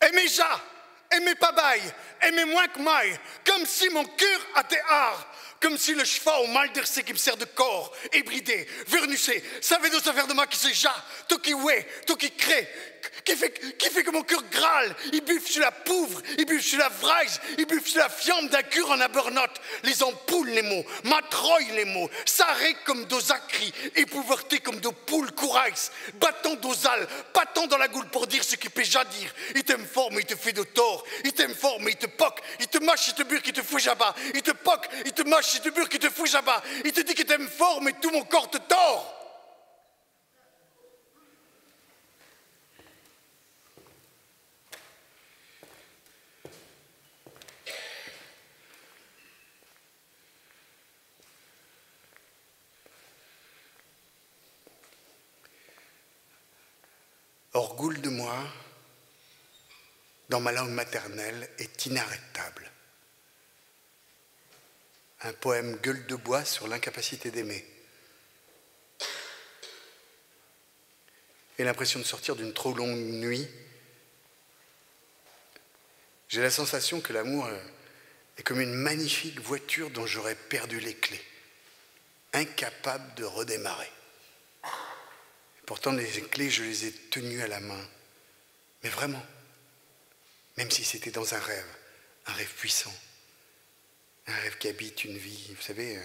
Aimez ja, aimez pas bail, aimez moins que maille, comme si mon cœur était art. Comme si le cheval au mal d'ercé qui me sert de corps, ébridé, vernucé, savait de faire de moi qui se ja, toi qui ouais, toi qui crée, qui fait que mon cœur grâle, il buffe sur la pouvre, il buffe sur la vraise, il buffe sur la fiambre d'un cure en abernote, les ampoules les mots, matroille les mots, s'arrête comme dos acris, épouverté comme dos poules courailles, battant d'osal, battant dans la goule pour dire ce qu'il peut déjà dire, il t'aime fort mais il te fait de tort, il t'aime fort mais il te poque, il te mâche, il te bure, il te fout jabat, il te poque, il te mâche, il te bure, il te fout jabat, il te dit qu'il t'aime fort mais tout mon corps te tord. Orgoule de moi, dans ma langue maternelle, est inarrêtable. Un poème gueule de bois sur l'incapacité d'aimer. Et l'impression de sortir d'une trop longue nuit. J'ai la sensation que l'amour est comme une magnifique voiture dont j'aurais perdu les clés, incapable de redémarrer. Pourtant, les clés, je les ai tenues à la main. Mais vraiment, même si c'était dans un rêve puissant, un rêve qui habite une vie. Vous savez,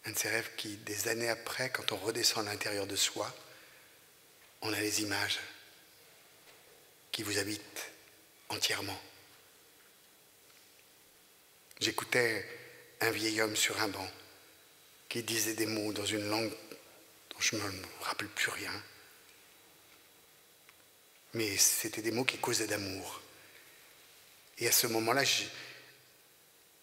un de ces rêves qui, des années après, quand on redescend à l'intérieur de soi, on a les images qui vous habitent entièrement. J'écoutais un vieil homme sur un banc qui disait des mots dans une langue dont je ne me rappelle plus rien. Mais c'était des mots qui causaient d'amour. Et à ce moment-là,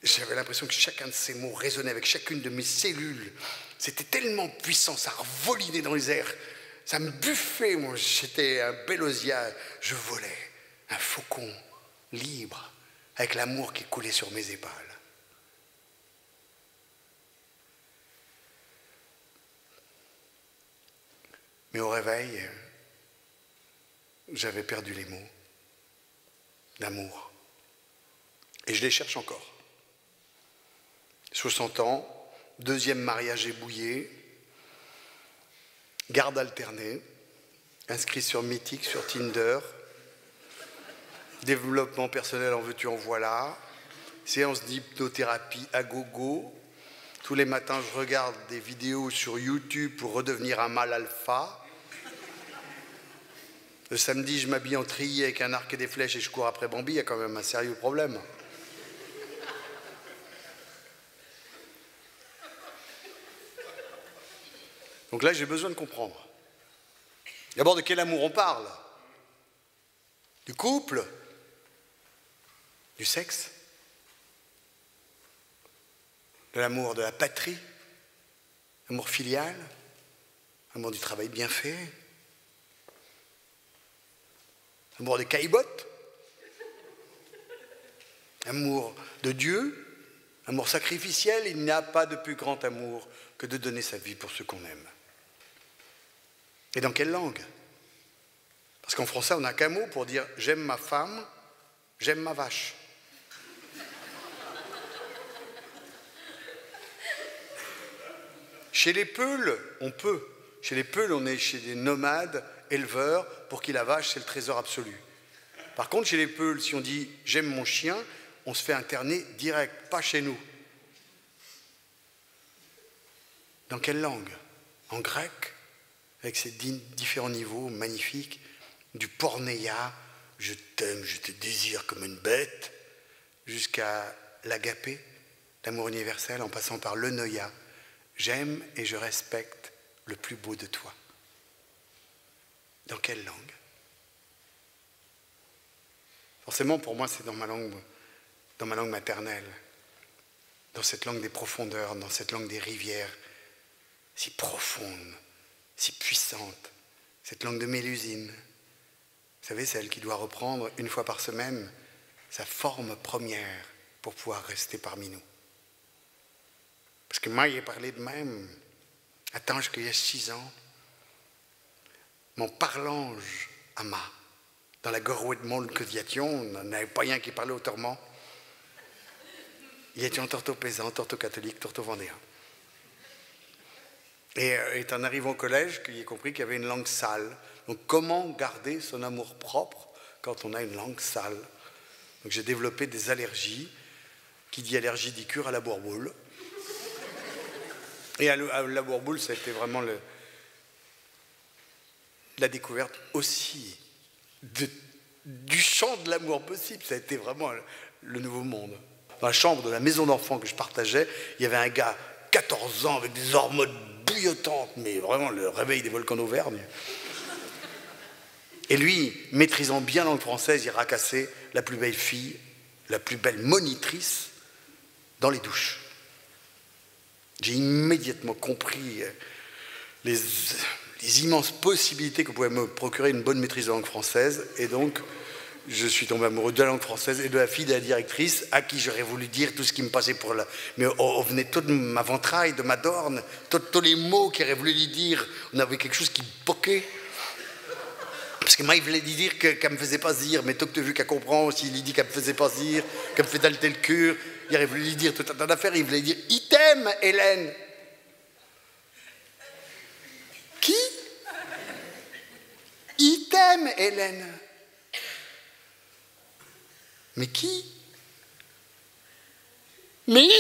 j'avais l'impression que chacun de ces mots résonnait avec chacune de mes cellules. C'était tellement puissant, ça revolinait dans les airs. Ça me buffait, moi. J'étais un bélosia, je volais, un faucon libre, avec l'amour qui coulait sur mes épaules. Mais au réveil, j'avais perdu les mots d'amour. Et je les cherche encore. 60 ans, deuxième mariage ébouillé, garde alternée, inscrit sur Mythique, sur Tinder, développement personnel en veux-tu en voilà, séance d'hypnothérapie à gogo. Tous les matins, je regarde des vidéos sur YouTube pour redevenir un mâle alpha. Le samedi, je m'habille en treillis avec un arc et des flèches et je cours après Bambi. Il y a quand même un sérieux problème. Donc là, j'ai besoin de comprendre. D'abord, de quel amour on parle? Du couple? Du sexe? De l'amour de la patrie? L'amour filial? L'amour du travail bien fait? Amour des caillebottes, amour de Dieu, amour sacrificiel. Il n'y a pas de plus grand amour que de donner sa vie pour ceux qu'on aime. Et dans quelle langue? Parce qu'en français, on n'a qu'un mot pour dire « j'aime ma femme, j'aime ma vache ». Chez les Peuls, on peut. Chez les Peuls, on est chez des nomades éleveurs pour qui la vache, c'est le trésor absolu. Par contre, chez les Peuls, si on dit « j'aime mon chien », on se fait interner direct, pas chez nous. Dans quelle langue? En grec, avec ses différents niveaux magnifiques, du pornéia, je t'aime, je te désire comme une bête, jusqu'à l'agapé, l'amour universel, en passant par le noia, j'aime et je respecte le plus beau de toi. Dans quelle langue? Forcément, pour moi, c'est dans ma langue maternelle, dans cette langue des profondeurs, dans cette langue des rivières, si profonde, si puissante, cette langue de Mélusine. Vous savez, celle qui doit reprendre une fois par semaine sa forme première pour pouvoir rester parmi nous. Parce que moi, j'ai parlé de même, attends, jusqu'il y a 6 ans, mon parlange ama, dans la Gorwedmon que diation, on n'avait pas rien qui parlait autrement. Il était en torto-paysan, torto-catholique, torto-vendéen. Et en arrivant au collège, j'ai compris qu'il y avait une langue sale. Donc comment garder son amour propre quand on a une langue sale? Donc j'ai développé des allergies. Qui dit allergie dit cure à la bourboule. Et à la bourboule, ça a été vraiment la découverte aussi du champ de l'amour possible. Ça a été vraiment le nouveau monde. Dans la chambre de la maison d'enfants que je partageais, il y avait un gars, 14 ans, avec des hormones bouillotantes, mais vraiment le réveil des volcans d'Auvergne. Et lui, maîtrisant bien la langue française, il racassait la plus belle fille, la plus belle monitrice dans les douches. J'ai immédiatement compris les immenses possibilités que pouvait me procurer une bonne maîtrise de la langue française, et donc je suis tombé amoureux de la langue française et de la fille de la directrice, à qui j'aurais voulu dire tout ce qui me passait pour là. Mais on venait toute ma ventraille, de ma dorne, tous les mots qu'il aurait voulu lui dire, on avait quelque chose qui poquait. Parce que moi, il voulait lui dire qu'elle me faisait pas dire, mais toi que tu as vu qu'elle comprend, s'il lui dit qu'elle me faisait pas dire, qu'elle me fait dalter le cœur, il aurait voulu lui dire tout un tas d'affaires, il voulait dire « Il t'aime, Hélène !» Qui? Il t'aime, Hélène. Mais qui? Mais I.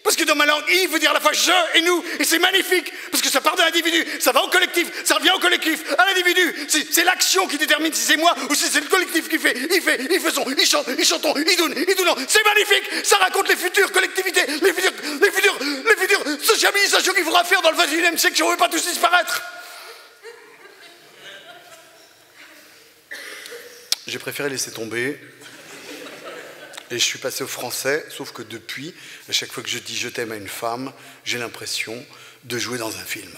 Parce que dans ma langue, I veut dire à la fois je et nous, et c'est magnifique, parce que ça part de l'individu, ça va au collectif, ça revient au collectif, à l'individu. C'est l'action qui détermine si c'est moi ou si c'est le collectif qui fait. Il fait son, il chante, il chantons, il doune. C'est magnifique, ça raconte les futures collectivités, les futures sociabilisations qu'il faudra faire dans le 21e siècle si on ne veut pas tous disparaître. J'ai préféré laisser tomber et je suis passé au français, sauf que depuis, à chaque fois que je dis je t'aime à une femme, j'ai l'impression de jouer dans un film.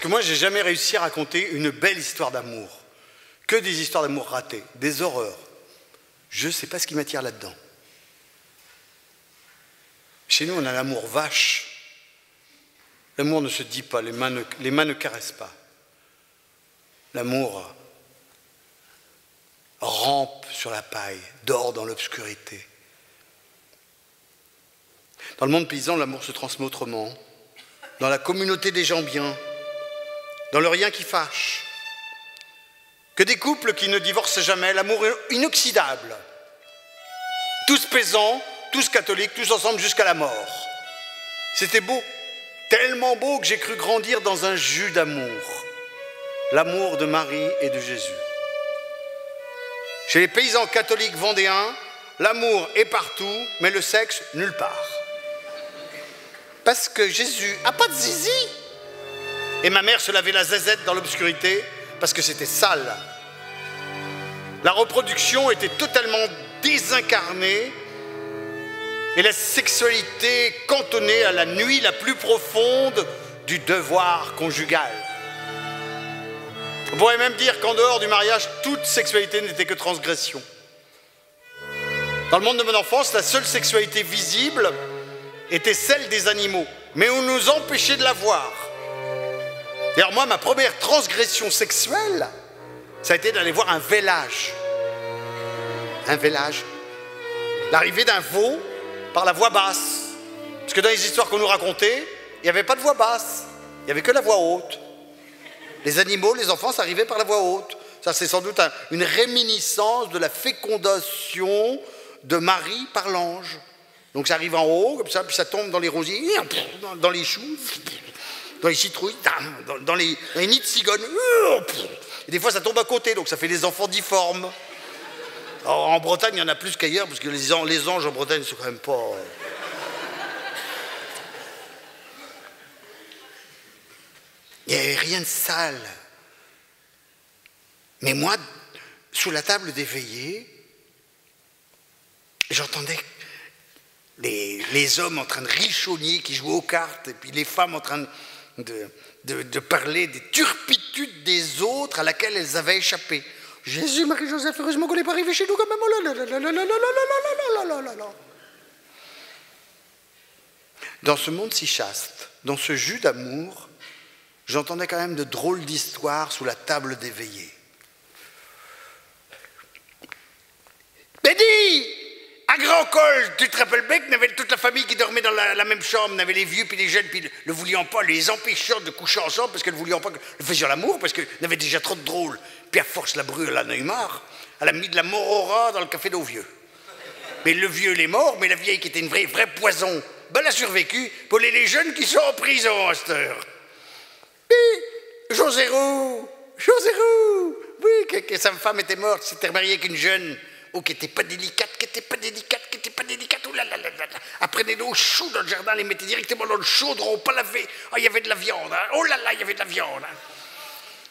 Moi, j'ai jamais réussi à raconter une belle histoire d'amour. Que des histoires d'amour ratées, des horreurs. Je ne sais pas ce qui m'attire là-dedans. Chez nous, on a l'amour vache. L'amour ne se dit pas, les mains ne caressent pas. L'amour rampe sur la paille, dort dans l'obscurité. Dans le monde paysan, l'amour se transmet autrement. Dans la communauté des gens bien. Dans le rien qui fâche, que des couples qui ne divorcent jamais, l'amour inoxydable, tous pesants, tous catholiques, tous ensemble jusqu'à la mort. C'était beau, tellement beau que j'ai cru grandir dans un jus d'amour, l'amour de Marie et de Jésus. Chez les paysans catholiques vendéens, l'amour est partout, mais le sexe nulle part. Parce que Jésus n'a pas de zizi. Et ma mère se lavait la zézette dans l'obscurité parce que c'était sale. La reproduction était totalement désincarnée et la sexualité cantonnée à la nuit la plus profonde du devoir conjugal. On pourrait même dire qu'en dehors du mariage, toute sexualité n'était que transgression. Dans le monde de mon enfance, la seule sexualité visible était celle des animaux, mais on nous empêchait de la voir. D'ailleurs, moi, ma première transgression sexuelle, ça a été d'aller voir un vélage. Un vélage. L'arrivée d'un veau par la voix basse. Parce que dans les histoires qu'on nous racontait, il n'y avait pas de voix basse. Il n'y avait que la voix haute. Les animaux, les enfants, ça arrivait par la voix haute. Ça, c'est sans doute une réminiscence de la fécondation de Marie par l'ange. Donc ça arrive en haut, comme ça, puis ça tombe dans les rosiers, dans les choux, dans les citrouilles, dans les nids de cigognes. Et des fois, ça tombe à côté, donc ça fait des enfants difformes. Alors, en Bretagne, il y en a plus qu'ailleurs, parce que les anges en Bretagne ne sont quand même pas... Il n'y avait rien de sale. Mais moi, sous la table des veillées, j'entendais les hommes en train de richogner, qui jouaient aux cartes, et puis les femmes en train de parler des turpitudes des autres à laquelle elles avaient échappé. Jésus, Marie-Joseph, heureusement qu'on n'est pas arrivé chez nous quand même. Oh là là là là là là là là là là. Dans ce monde si chaste, dans ce jus d'amour, j'entendais quand même de drôles d'histoires sous la table des veillées. Bédi, à Grand-Col, tu te rappelles bien qu'il y avait toute la famille qui dormait dans la même chambre, il y avait les vieux puis les jeunes, puis le voulions pas, les empêchant de coucher ensemble parce qu'elles ne voulions pas que nous faisions l'amour, parce qu'il y avait déjà trop de drôles. Puis à force, la brûle, elle en a eu marre, elle a mis de la morora dans le café d'eau vieux. Mais le vieux, il est mort, mais la vieille qui était une vraie poison, ben, elle a survécu pour les jeunes qui sont en prison à cette heure. Puis, José Roux, oui, que sa femme était morte, s'était remariée avec une jeune, qui n'était pas délicate, oh là là là là. Elle prenait de l'eau chaude dans le jardin, elle les mettait directement dans le chaudron, pas lavé. Oh, il y avait de la viande, hein. Oh là là, il y avait de la viande. Hein.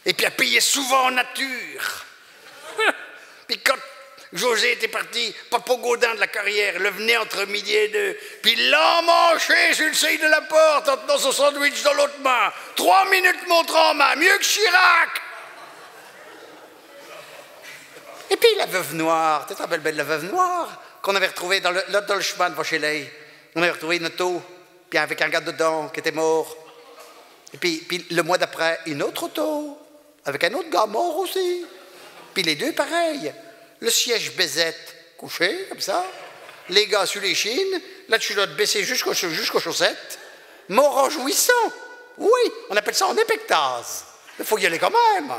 Et puis elle payait souvent en nature. Puis quand José était parti, Papa Gaudin de la carrière, le venait entre midi et deux, puis l'emmanchait sur le seuil de la porte en tenant son sandwich dans l'autre main. 3 minutes montre en main, mieux que Chirac. Et puis la veuve noire, tu te rappelles belle la veuve noire qu'on avait retrouvée dans le chemin de Vauchelay. On avait retrouvé une auto, puis avec un gars dedans qui était mort. Et puis le mois d'après, une autre auto, avec un autre gars mort aussi. Puis les deux pareils. Le siège baisette couché, comme ça. Les gars sur les chines, la culotte baissée jusqu'aux chaussettes. Mort en jouissant. Oui, on appelle ça en épectase. Il faut y aller quand même.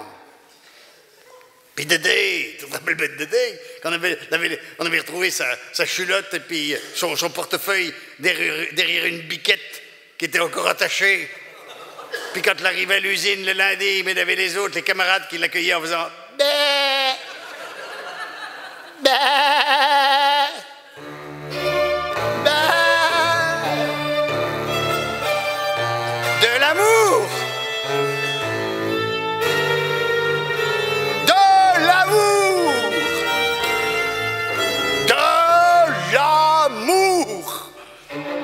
Puis Dédé, tu te rappelles bien de Dédé, quand on avait retrouvé sa culotte et puis son portefeuille derrière une biquette qui était encore attachée. Puis quand il arrivait à l'usine le lundi, mais il y avait les autres, les camarades qui l'accueillaient en faisant « Bé, bé, bé » De l'amour.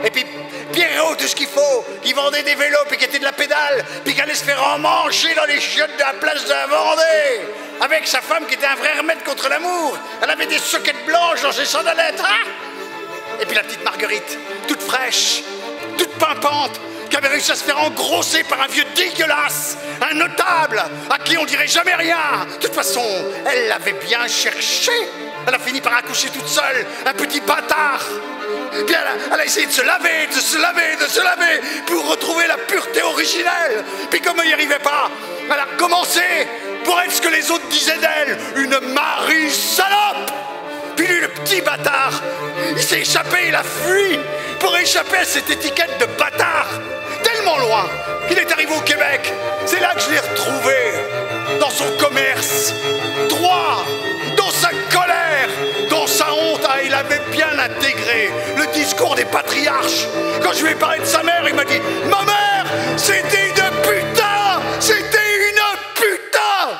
Et puis Pierrot, tout ce qu'il faut, qui vendait des vélos, puis qui était de la pédale, puis qui allait se faire emmancher dans les chiottes de la place de la Vendée, avec sa femme qui était un vrai remède contre l'amour. Elle avait des soquettes blanches dans ses sandalettes. Hein. Et puis la petite Marguerite, toute fraîche, toute pimpante, qui avait réussi à se faire engrosser par un vieux dégueulasse, un notable, à qui on dirait jamais rien. De toute façon, elle l'avait bien cherché. Elle a fini par accoucher toute seule, un petit bâtard. Puis elle a essayé de se laver, pour retrouver la pureté originelle. Puis comme elle n'y arrivait pas, elle a recommencé pour être ce que les autres disaient d'elle, une Marie salope. Puis lui, le petit bâtard, il s'est échappé, il a fui pour échapper à cette étiquette de bâtard. Tellement loin qu'il est arrivé au Québec. C'est là que je l'ai retrouvé, dans son commerce, droit, dans sa colère, dans sa honte. Ah, il avait bien intégré le discours des patriarches. Quand je lui ai parlé de sa mère, il m'a dit « Ma mère, c'était une putain! C'était une putain !»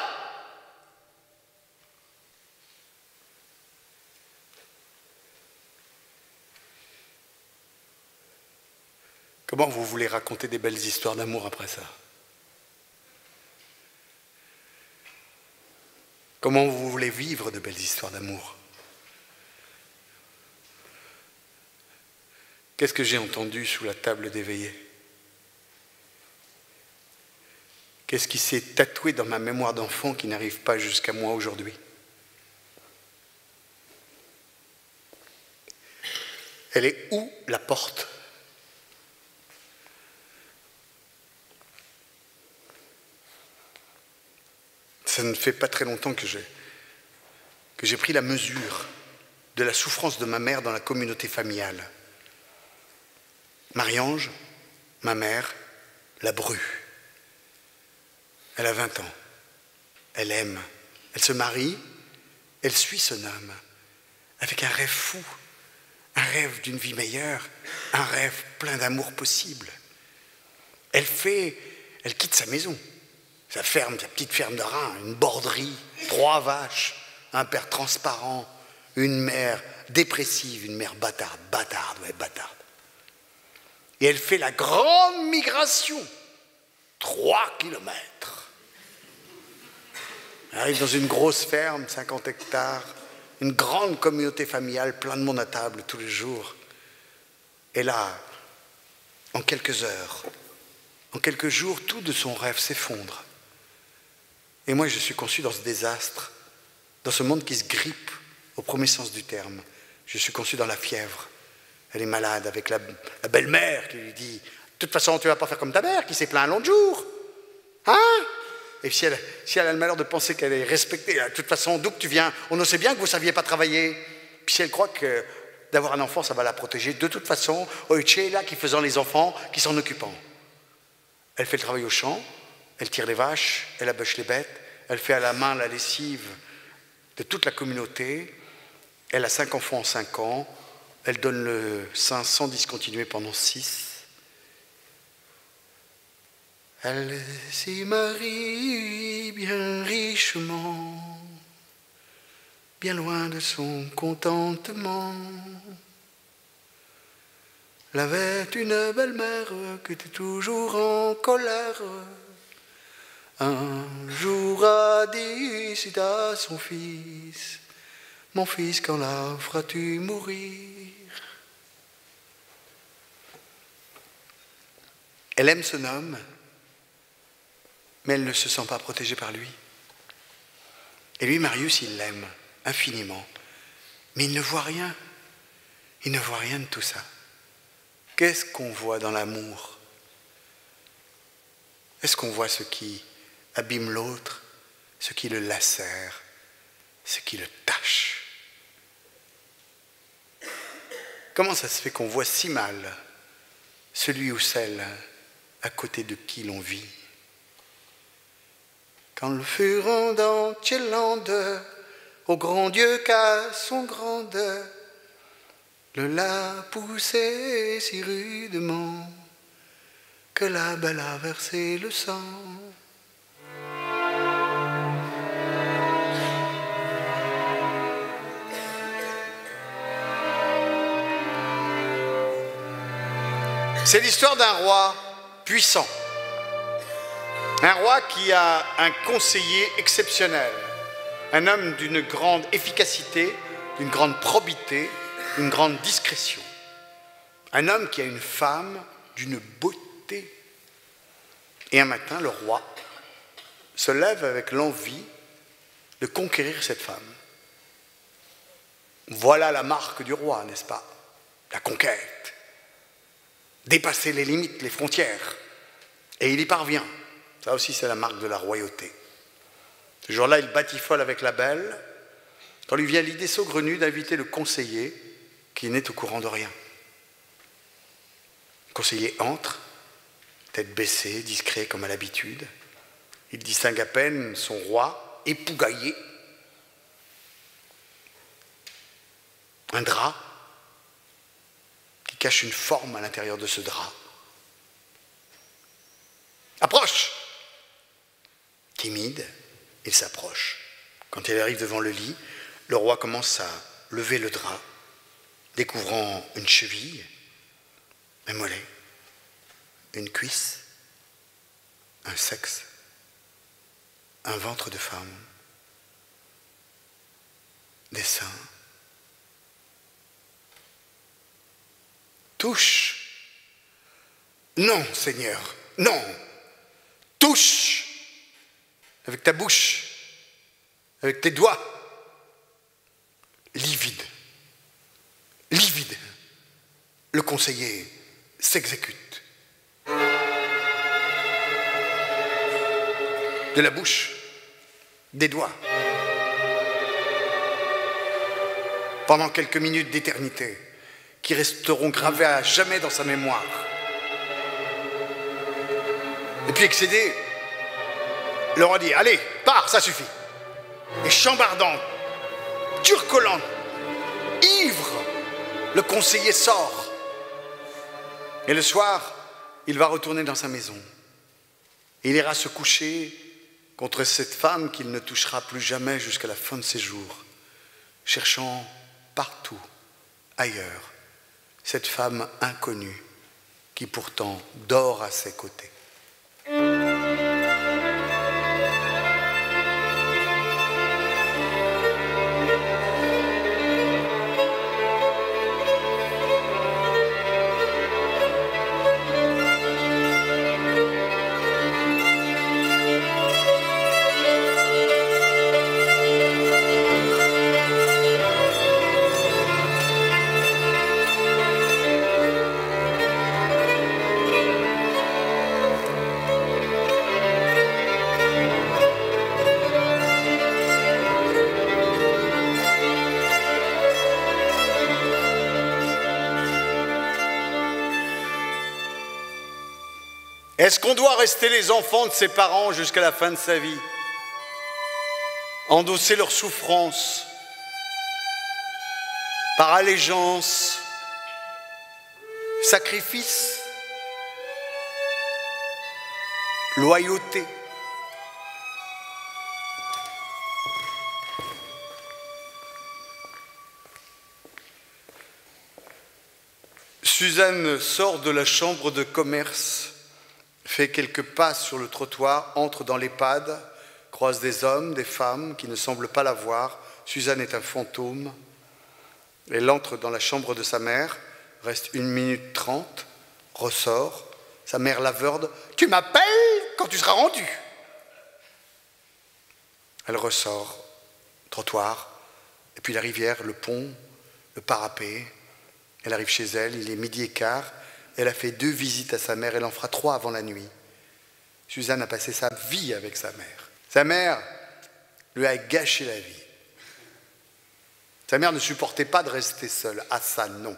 Comment vous voulez raconter des belles histoires d'amour après ça? Comment vous voulez vivre de belles histoires d'amour? Qu'est-ce que j'ai entendu sous la table des veillées? Qu'est-ce qui s'est tatoué dans ma mémoire d'enfant qui n'arrive pas jusqu'à moi aujourd'hui? Elle est où la porte? Ça ne fait pas très longtemps que j'ai pris la mesure de la souffrance de ma mère dans la communauté familiale. Marie-Ange, ma mère, la Bru. Elle a 20 ans. Elle aime. Elle se marie. Elle suit son homme avec un rêve fou, un rêve d'une vie meilleure, un rêve plein d'amour possible. Elle quitte sa maison, sa ferme, sa petite ferme de rein, une borderie, 3 vaches, un père transparent, une mère dépressive, une mère bâtarde. Et elle fait la grande migration, 3 kilomètres. Elle arrive dans une grosse ferme, 50 hectares, une grande communauté familiale, plein de monde à table tous les jours. Et là, en quelques heures, en quelques jours, tout de son rêve s'effondre. Et moi, je suis conçu dans ce désastre, dans ce monde qui se grippe au premier sens du terme. Je suis conçu dans la fièvre. Elle est malade avec la belle-mère qui lui dit « De toute façon, tu ne vas pas faire comme ta mère qui s'est plaint un long jour. Hein ?» Et si elle a le malheur de penser qu'elle est respectée, de toute façon, d'où que tu viens, on ne sait bien que vous ne saviez pas travailler. Puis si elle croit que d'avoir un enfant, ça va la protéger, de toute façon, c'est là qui faisant les enfants, qui s'en occupant. Elle fait le travail au champ, elle tire les vaches, elle abêche les bêtes, elle fait à la main la lessive de toute la communauté. Elle a 5 enfants en 5 ans, elle donne le sein sans discontinuer pendant 6. Elle s'y marie bien richement, bien loin de son contentement. Elle avait une belle-mère qui était toujours en colère. Un jour a dit à son fils, « Mon fils, quand la feras-tu mourir ?» Elle aime son homme, mais elle ne se sent pas protégée par lui. Et lui, Marius, il l'aime infiniment, mais il ne voit rien. Il ne voit rien de tout ça. Qu'est-ce qu'on voit dans l'amour? Est-ce qu'on voit ce qui abîme l'autre, ce qui le lacère, ce qui le tâche? Comment ça se fait qu'on voit si mal celui ou celle à côté de qui l'on vit? Quand le furon dans Tchélande, au grand Dieu qu'à son grandeur, le l'a poussé si rudement que la belle a versé le sang. C'est l'histoire d'un roi puissant. Un roi qui a un conseiller exceptionnel, un homme d'une grande efficacité, d'une grande probité, d'une grande discrétion. Un homme qui a une femme d'une beauté. Et un matin, le roi se lève avec l'envie de conquérir cette femme. Voilà la marque du roi, n'est-ce pas? La conquête. Dépasser les limites, les frontières. Et il y parvient. Ça aussi, c'est la marque de la royauté. Ce jour-là, il batifole avec la belle, quand lui vient l'idée saugrenue d'inviter le conseiller, qui n'est au courant de rien. Le conseiller entre, tête baissée, discret comme à l'habitude. Il distingue à peine son roi, épougaillé. Un drap qui cache une forme à l'intérieur de ce drap. Approche! Timide, il s'approche. Quand il arrive devant le lit, le roi commence à lever le drap, découvrant une cheville, un mollet, une cuisse, un sexe, un ventre de femme, des seins. Touche. Non, Seigneur, non. Touche. Avec ta bouche, avec tes doigts, livide, livide, le conseiller s'exécute. De la bouche, des doigts. Pendant quelques minutes d'éternité qui resteront gravées à jamais dans sa mémoire. Et puis excédé, le roi dit, allez, pars, ça suffit. Et chambardant, turcolant, ivre, le conseiller sort. Et le soir, il va retourner dans sa maison. Il ira se coucher contre cette femme qu'il ne touchera plus jamais jusqu'à la fin de ses jours, cherchant partout, ailleurs, cette femme inconnue qui pourtant dort à ses côtés. Est-ce qu'on doit rester les enfants de ses parents jusqu'à la fin de sa vie? Endosser leurs souffrances par allégeance, sacrifice, loyauté? Suzanne sort de la chambre de commerce, fait quelques pas sur le trottoir, entre dans l'EHPAD, croise des hommes, des femmes qui ne semblent pas la voir. Suzanne est un fantôme. Elle entre dans la chambre de sa mère, reste 1 minute 30, ressort. Sa mère laveude. « Tu m'appelles quand tu seras rendu !» Elle ressort, trottoir, et puis la rivière, le pont, le parapet. Elle arrive chez elle, il est 12h15. Elle a fait 2 visites à sa mère, elle en fera 3 avant la nuit. Suzanne a passé sa vie avec sa mère. Sa mère lui a gâché la vie. Sa mère ne supportait pas de rester seule. Ah ça, non.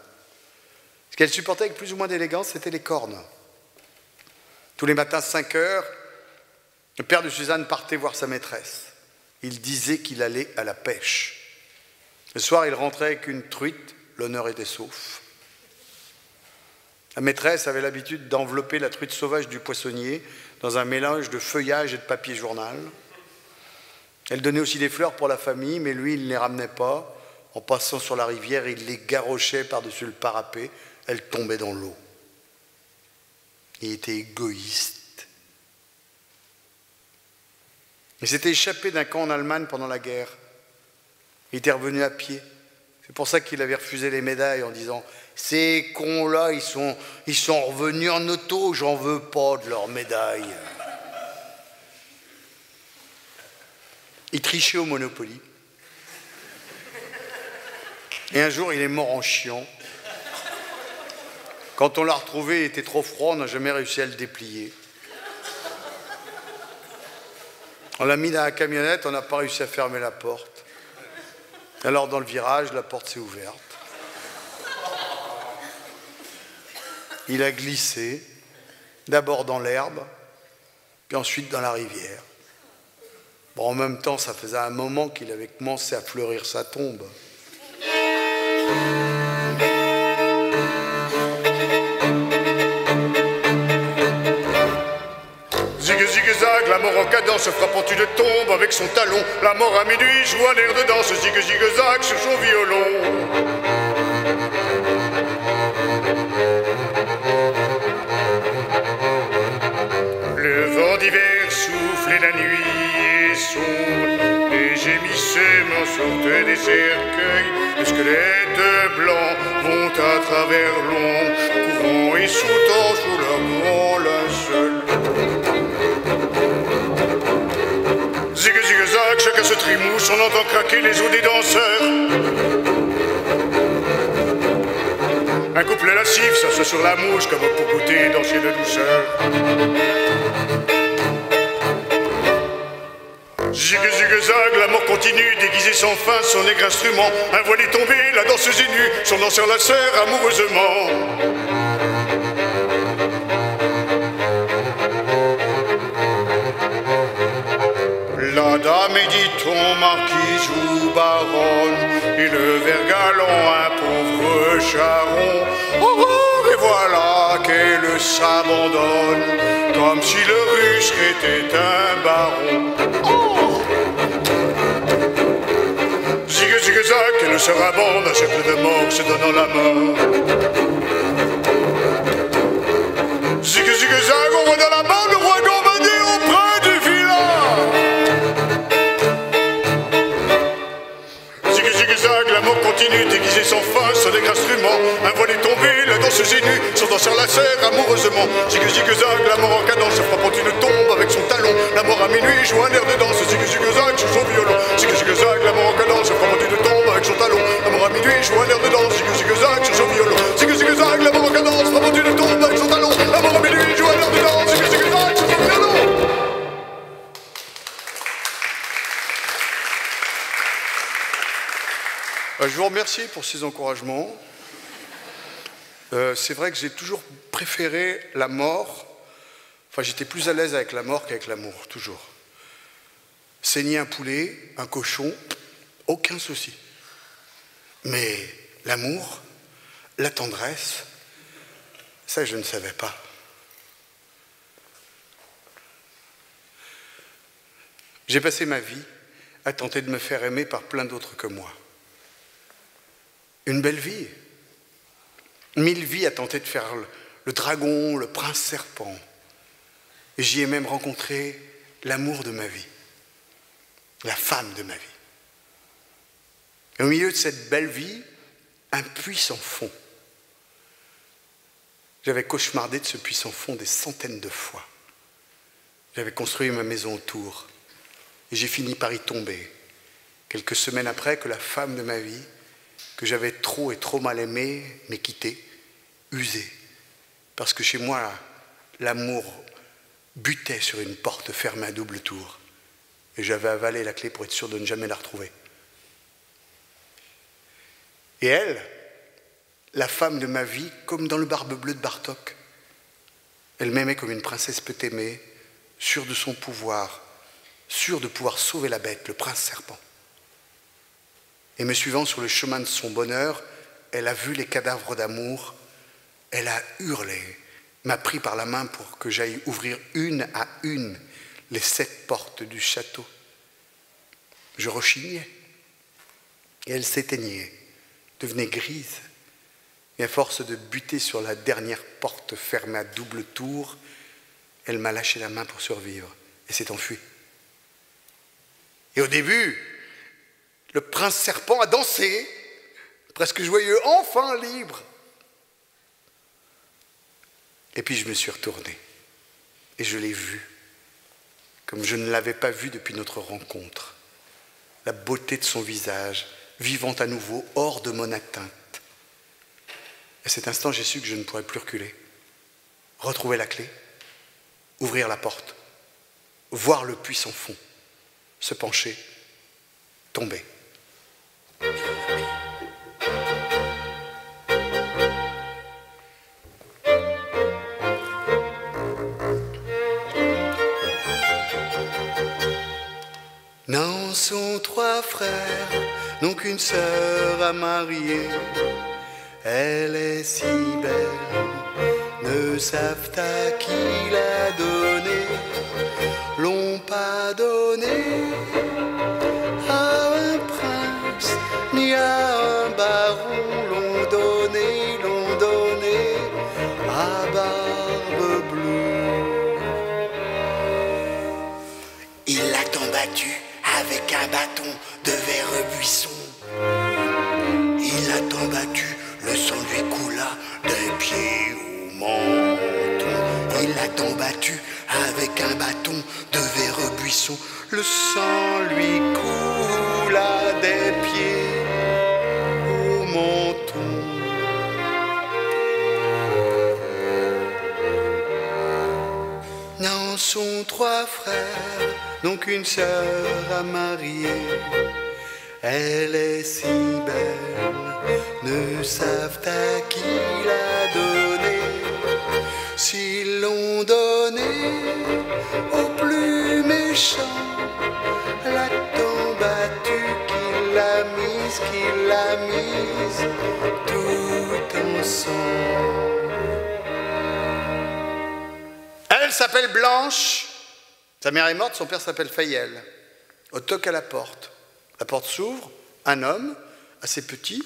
Ce qu'elle supportait avec plus ou moins d'élégance, c'était les cornes. Tous les matins, 5h, le père de Suzanne partait voir sa maîtresse. Il disait qu'il allait à la pêche. Le soir, il rentrait avec une truite, l'honneur était sauf. La maîtresse avait l'habitude d'envelopper la truite sauvage du poissonnier dans un mélange de feuillage et de papier journal. Elle donnait aussi des fleurs pour la famille, mais lui, il ne les ramenait pas. En passant sur la rivière, il les garrochait par-dessus le parapet. Elles tombaient dans l'eau. Il était égoïste. Il s'était échappé d'un camp en Allemagne pendant la guerre. Il était revenu à pied. C'est pour ça qu'il avait refusé les médailles en disant « Ces cons-là, ils sont revenus en auto, j'en veux pas de leurs médailles. » Il trichait au Monopoly. Et un jour, il est mort en chiant. Quand on l'a retrouvé, il était trop froid, on n'a jamais réussi à le déplier. On l'a mis dans la camionnette, on n'a pas réussi à fermer la porte. Alors dans le virage, la porte s'est ouverte. Il a glissé, d'abord dans l'herbe, puis ensuite dans la rivière. Bon, en même temps, ça faisait un moment qu'il avait commencé à fleurir sa tombe. Zig-zig-zag, la mort en cadence, frappant une tombe avec son talon. La mort à minuit joue un air de danse, zig-zig-zag sur son violon. Le vent d'hiver souffle et la nuit est sombre. Les gémissements sortent des cercueils. Les squelettes blancs vont à travers l'ombre, courant et sautant sous leur grand linceul. Zig-zig-zag, chacun se trimousse, on entend craquer les os des danseurs. Un couple lascif s'assoit sur la mouche comme pour goûter d'anciennes douceurs. Zig-zig zigue-zague, la mort continue, déguisée sans fin, son aigre instrument. Un voile est tombé, la danseuse est nue, son danseur la serre amoureusement. La dame est dit-on marquise ou baronne, et le ver galant un pauvre charron. Oh, oh, et voilà qu'elle s'abandonne, comme si le russe était un baron. Oh. Zigue, zigue-zague, elle se rabande, un cercle de mort se donnant la mort. Zigue, zigue-zague, on voit dans la bande le roi Gambadé auprès du village. Zigue, zigue-zague, la mort continue, déguisée sans fin, son aigre instrument. Un voile est tombé, la danseuse est nue, son danseur la serre amoureusement. Zigue, zigue-zague, la mort en cadence, frappant une tombe avec son talon. La mort à minuit joue un air de danse, zigue, zigue-zague, sur son violon. Zigue, zigue-zague, la mort en cadence, frappant une tombe avec son talon. La mort à minuit joue un air de danse, zigue, zigue-zague, sur son violon. Zigue, zigue-zague, la mort en cadence, frappant une tombe avec son talon. La mort à minuit joue un air de danse, zigue, zigue-zague, sur son violon. Je vous remercie pour ces encouragements. C'est vrai que j'ai toujours préféré la mort. Enfin, j'étais plus à l'aise avec la mort qu'avec l'amour, toujours. Saigner un poulet, un cochon, aucun souci. Mais l'amour, la tendresse, ça je ne savais pas. J'ai passé ma vie à tenter de me faire aimer par plein d'autres que moi. Une belle vie. 1000 vies à tenter de faire le dragon, le prince serpent. Et j'y ai même rencontré l'amour de ma vie, la femme de ma vie. Et au milieu de cette belle vie, un puits sans fond. J'avais cauchemardé de ce puits sans fond des centaines de fois. J'avais construit ma maison autour et j'ai fini par y tomber. Quelques semaines après que la femme de ma vie, que j'avais trop et trop mal aimée, m'ait quitté, usé. Parce que chez moi, l'amour butait sur une porte fermée à double tour. Et j'avais avalé la clé pour être sûr de ne jamais la retrouver. Et elle, la femme de ma vie, comme dans le Barbe Bleue de Bartók, elle m'aimait comme une princesse peut aimer, sûre de son pouvoir, sûre de pouvoir sauver la bête, le prince serpent. Et me suivant sur le chemin de son bonheur, elle a vu les cadavres d'amour, elle a hurlé, m'a pris par la main pour que j'aille ouvrir une à une les 7 portes du château. Je rechignais, et elle s'éteignait, devenait grise, et à force de buter sur la dernière porte fermée à double tour, elle m'a lâché la main pour survivre, et s'est enfuie. Et au début, le prince serpent a dansé, presque joyeux, enfin libre. Et puis je me suis retourné, et je l'ai vu, comme je ne l'avais pas vu depuis notre rencontre. La beauté de son visage, vivant à nouveau, hors de mon atteinte. À cet instant, j'ai su que je ne pourrais plus reculer. Retrouver la clé, ouvrir la porte, voir le puits sans fond, se pencher, tomber. Non, sont 3 frères, n'ont qu'une sœur à marier. Elle est si belle, ne savent à qui la donner. L'ont pas donné à un prince, ni à un baron. L'ont donné à Barbe Bleue. Il l'a tant battu avec un bâton de verre buisson. Il l'a tant battu, le sang lui coula des pieds au menton. Il l'a tant battu avec un bâton de verre buisson. Le sang lui coula des pieds au menton. Non, Quand sont trois frères, n'ont qu'une sœur à marier, elle est si belle, ne savent à qui la donner. S'ils l'ont donnée au plus méchant, la tant battue qu'il l'a mise, tout ensemble. Elle s'appelle Blanche, sa mère est morte, son père s'appelle Fayel. On toque à la porte s'ouvre, un homme, assez petit,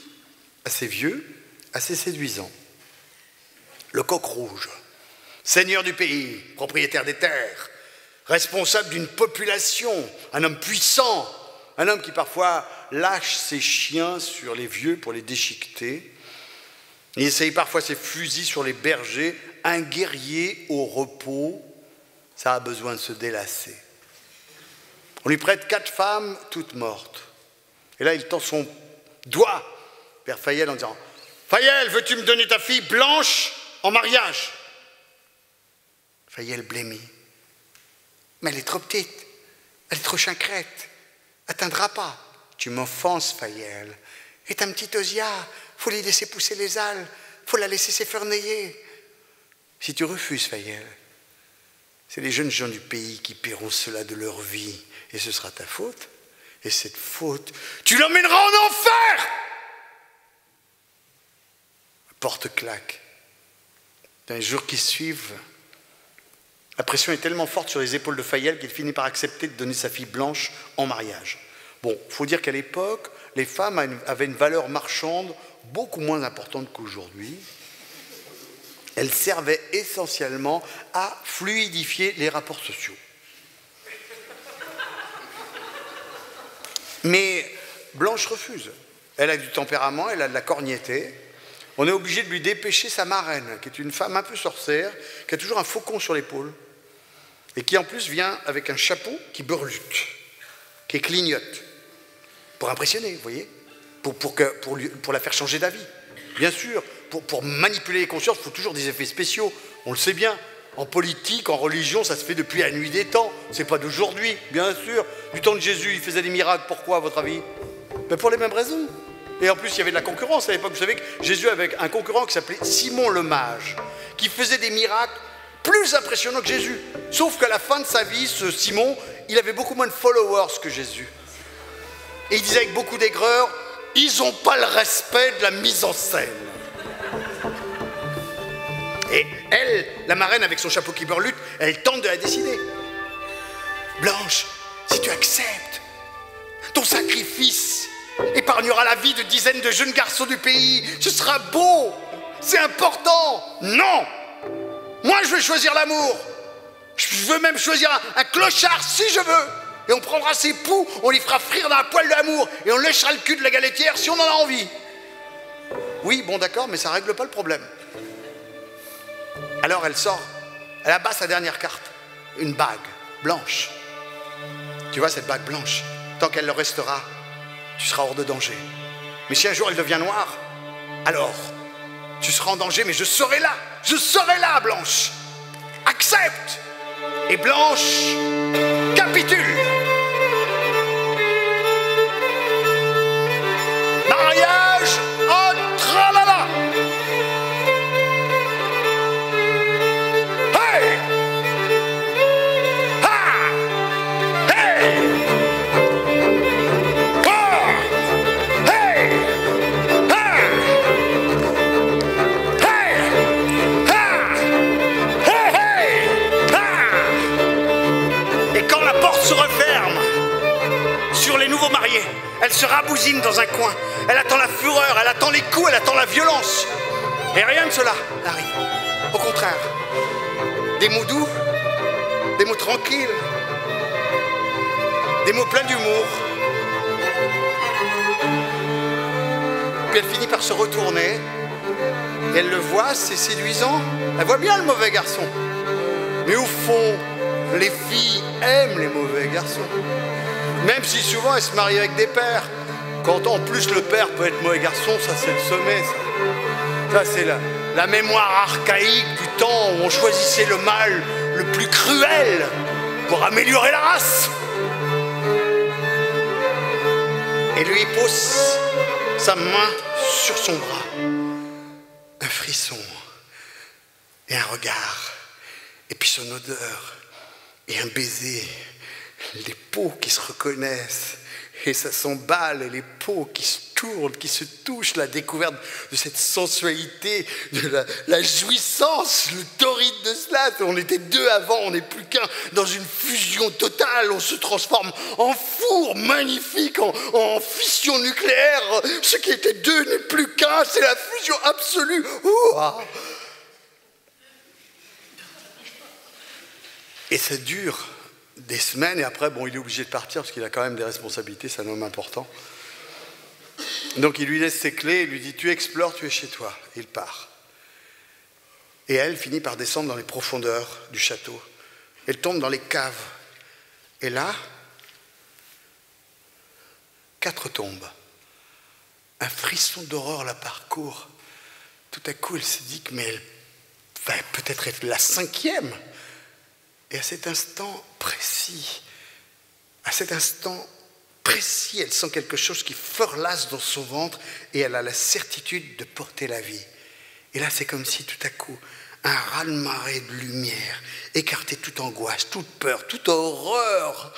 assez vieux, assez séduisant. Le coq rouge, seigneur du pays, propriétaire des terres, responsable d'une population, un homme puissant, un homme qui parfois lâche ses chiens sur les vieux pour les déchiqueter. Il essaye parfois ses fusils sur les bergers, un guerrier au repos, ça a besoin de se délasser. On lui prête 4 femmes, toutes mortes. Et là, il tend son doigt vers Fayel en disant « Fayel, veux-tu me donner ta fille Blanche en mariage ?» Fayel blêmit. « Mais elle est trop petite, elle est trop chincrette, atteindra pas. »« Tu m'offenses, Fayel. Et ta petite Osia, faut lui laisser pousser les ailes, faut la laisser s'efferniller. Si tu refuses, Fayel, c'est les jeunes gens du pays qui paieront cela de leur vie, et ce sera ta faute. Et cette faute, tu l'emmèneras en enfer !» La porte claque. Dans les jours qui suivent, la pression est tellement forte sur les épaules de Fayel qu'il finit par accepter de donner sa fille Blanche en mariage. Bon, il faut dire qu'à l'époque, les femmes avaient une valeur marchande beaucoup moins importante qu'aujourd'hui. Elles servaient essentiellement à fluidifier les rapports sociaux. Mais Blanche refuse. Elle a du tempérament, elle a de la cornièté. On est obligé de lui dépêcher sa marraine, qui est une femme un peu sorcière, qui a toujours un faucon sur l'épaule, et qui en plus vient avec un chapeau qui beurlute, qui clignote, pour impressionner, vous voyez, pour la faire changer d'avis. Bien sûr, pour manipuler les consciences, il faut toujours des effets spéciaux, on le sait bien. En politique, en religion, ça se fait depuis la nuit des temps. C'est pas d'aujourd'hui, bien sûr. Du temps de Jésus, il faisait des miracles. Pourquoi, à votre avis? Mais pour les mêmes raisons. Et en plus, il y avait de la concurrence à l'époque. Vous savez que Jésus avait un concurrent qui s'appelait Simon le Mage, qui faisait des miracles plus impressionnants que Jésus. Sauf qu'à la fin de sa vie, ce Simon, il avait beaucoup moins de followers que Jésus. Et il disait avec beaucoup d'aigreur, ils n'ont pas le respect de la mise en scène. Et elle, la marraine avec son chapeau qui beurlute, elle tente de la décider. Blanche, si tu acceptes, ton sacrifice épargnera la vie de dizaines de jeunes garçons du pays. Ce sera beau, c'est important. Non, moi je vais choisir l'amour. Je veux même choisir un clochard si je veux. Et on prendra ses poux, on les fera frire dans la poêle de l'amour et on léchera le cul de la galetière si on en a envie. Oui, bon d'accord, mais ça ne règle pas le problème. Alors elle sort, elle abat sa dernière carte, une bague blanche. Tu vois cette bague blanche, tant qu'elle le restera, tu seras hors de danger. Mais si un jour elle devient noire, alors tu seras en danger, mais je serai là, Blanche. Accepte. Et Blanche capitule. Mariage en tralala. Hey! Ha! Hey! Oh! Hey! Ha! Hey! Ha! Hey! Hey! Ha! Et quand la porte se referme sur les nouveaux mariés, elle se rabousine dans un coin. Elle attend la fureur, elle attend les coups, elle attend la violence. Et rien de cela n'arrive. Au contraire, des mots doux, des mots tranquilles, des mots pleins d'humour. Puis elle finit par se retourner. Et elle le voit, c'est séduisant. Elle voit bien le mauvais garçon. Mais au fond, les filles aiment les mauvais garçons. Même si souvent elles se marient avec des pères. Quand en plus le père peut être mauvais garçon, ça c'est le sommet. Ça c'est la mémoire archaïque du temps où on choisissait le mâle le plus cruel pour améliorer la race. Et lui pose sa main sur son bras. Un frisson et un regard, et puis son odeur et un baiser, les peaux qui se reconnaissent, et ça s'emballe, et les peaux qui se tournent, qui se touchent, la découverte de cette sensualité, de la jouissance, le torride de cela. On était deux avant, on n'est plus qu'un, dans une fusion totale, on se transforme en four magnifique, en fission nucléaire. Ce qui était deux n'est plus qu'un, c'est la fusion absolue. Ouah. Et ça dure des semaines, et après, bon, il est obligé de partir parce qu'il a quand même des responsabilités, c'est un homme important. Donc il lui laisse ses clés, il lui dit « Tu explores, tu es chez toi ». Il part. Et elle finit par descendre dans les profondeurs du château. Elle tombe dans les caves. Et là, 4 tombes. Un frisson d'horreur la parcourt. Tout à coup, elle se dit que mais elle va peut-être être la 5e. Et à cet instant précis, elle sent quelque chose qui feurlasse dans son ventre et elle a la certitude de porter la vie. Et là, c'est comme si tout à coup, un raz-de-marée de lumière écartait toute angoisse, toute peur, toute horreur,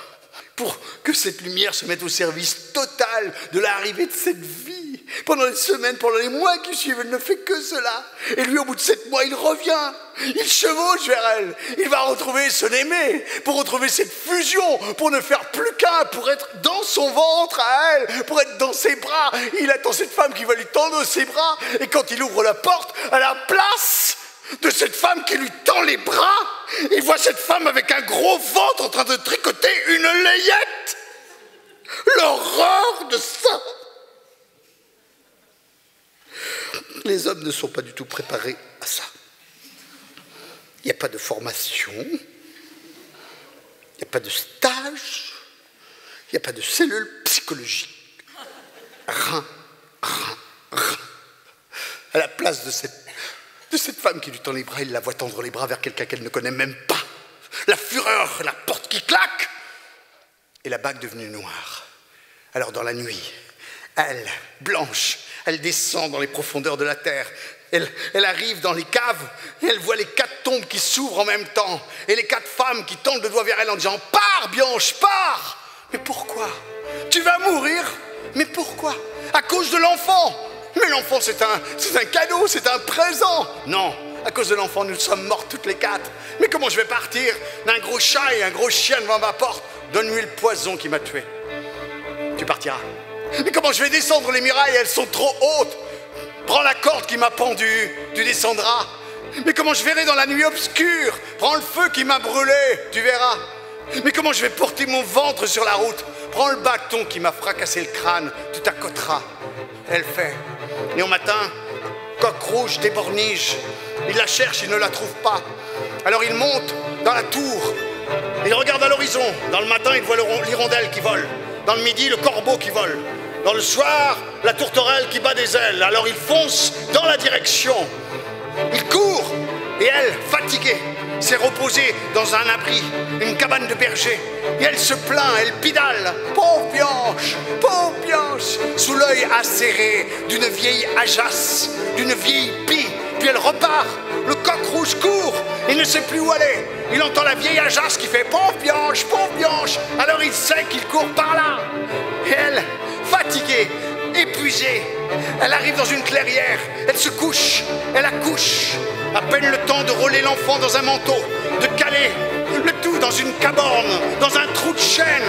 pour que cette lumière se mette au service total de l'arrivée de cette vie. Pendant les semaines, pendant les mois qui suivent, elle ne fait que cela. Et lui, au bout de 7 mois, il revient. Il chevauche vers elle. Il va retrouver son aimé, pour retrouver cette fusion, pour ne faire plus qu'un, pour être dans son ventre à elle, pour être dans ses bras. Il attend cette femme qui va lui tendre ses bras. Et quand il ouvre la porte, à la place de cette femme qui lui tend les bras, il voit cette femme avec un gros ventre en train de tricoter une layette. L'horreur de ça. Les hommes ne sont pas du tout préparés à ça. Il n'y a pas de formation, il n'y a pas de stage, il n'y a pas de cellule psychologique. Rien. À la place de cette femme qui lui tend les bras, il la voit tendre les bras vers quelqu'un qu'elle ne connaît même pas. La fureur, la porte qui claque, et la bague devenue noire. Alors dans la nuit, elle, blanche, elle descend dans les profondeurs de la terre. Elle arrive dans les caves et elle voit les 4 tombes qui s'ouvrent en même temps. Et les 4 femmes qui tendent le doigt vers elle en disant « Pars, Bianche, pars !» Mais pourquoi? Tu vas mourir? Mais pourquoi? À cause de l'enfant. Mais l'enfant, c'est un cadeau, c'est un présent. Non, à cause de l'enfant, nous sommes mortes toutes les 4. Mais comment je vais partir d'un gros chat et un gros chien devant ma porte? Donne-lui le poison qui m'a tué. Tu partiras. Mais comment je vais descendre les murailles? Elles sont trop hautes. Prends la corde qui m'a pendu, tu descendras. Mais comment je verrai dans la nuit obscure? Prends le feu qui m'a brûlé, tu verras. Mais comment je vais porter mon ventre sur la route? Prends le bâton qui m'a fracassé le crâne, tu t'accoteras. Elle fait. Et au matin, coq rouge débornige. Il la cherche, il ne la trouve pas. Alors il monte dans la tour. Il regarde à l'horizon. Dans le matin, il voit l'hirondelle qui vole. Dans le midi, le corbeau qui vole. Dans le soir, la tourterelle qui bat des ailes. Alors il fonce dans la direction. Il court. Et elle, fatiguée, s'est reposée dans un abri, une cabane de berger. Et elle se plaint, elle pidale. Pauvre Bianche, sous l'œil acéré d'une vieille ajace, d'une vieille pie. Puis elle repart. Le coq rouge court. Il ne sait plus où aller. Il entend la vieille ajace qui fait pauvre Bianche. Alors il sait qu'il court par là. Et elle, fatiguée, épuisée, elle arrive dans une clairière. Elle se couche, elle accouche. À peine le temps de rouler l'enfant dans un manteau, de caler le tout dans une caborne, dans un trou de chêne.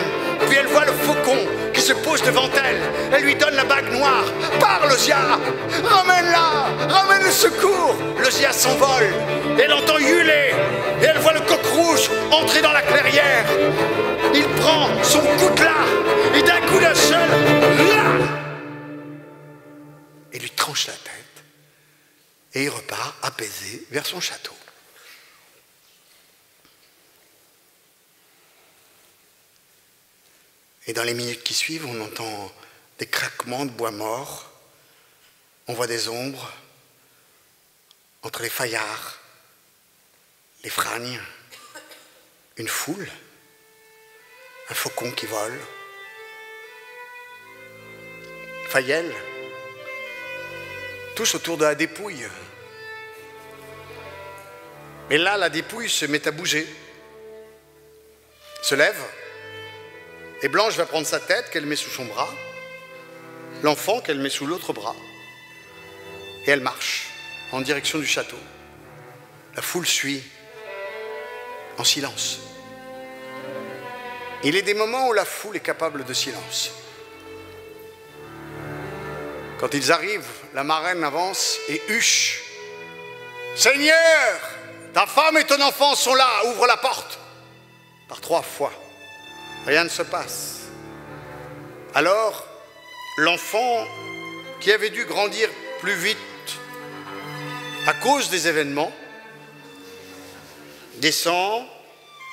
Puis elle voit le faucon qui se pose devant elle. Elle lui donne la bague noire. Pars, Lozia, ramène-la, ramène le secours. Lozia s'envole. Elle entend hurler. Et elle voit le coq rouge entrer dans la clairière. Il prend son coutelas et d'un coup d'un seul, là, et lui tranche la tête. Et il repart apaisé vers son château. Et dans les minutes qui suivent, on entend des craquements de bois mort. On voit des ombres entre les faillards, les fragnes une foule, un faucon qui vole, Fayel, tous autour de la dépouille. Mais là, la dépouille se met à bouger, se lève, et Blanche va prendre sa tête qu'elle met sous son bras, l'enfant qu'elle met sous l'autre bras, et elle marche en direction du château. La foule suit en silence. Il est des moments où la foule est capable de silence. Quand ils arrivent, la marraine avance et huche. « Seigneur, ta femme et ton enfant sont là, ouvre la porte !» Par 3 fois. Rien ne se passe. Alors, l'enfant, qui avait dû grandir plus vite à cause des événements, descend,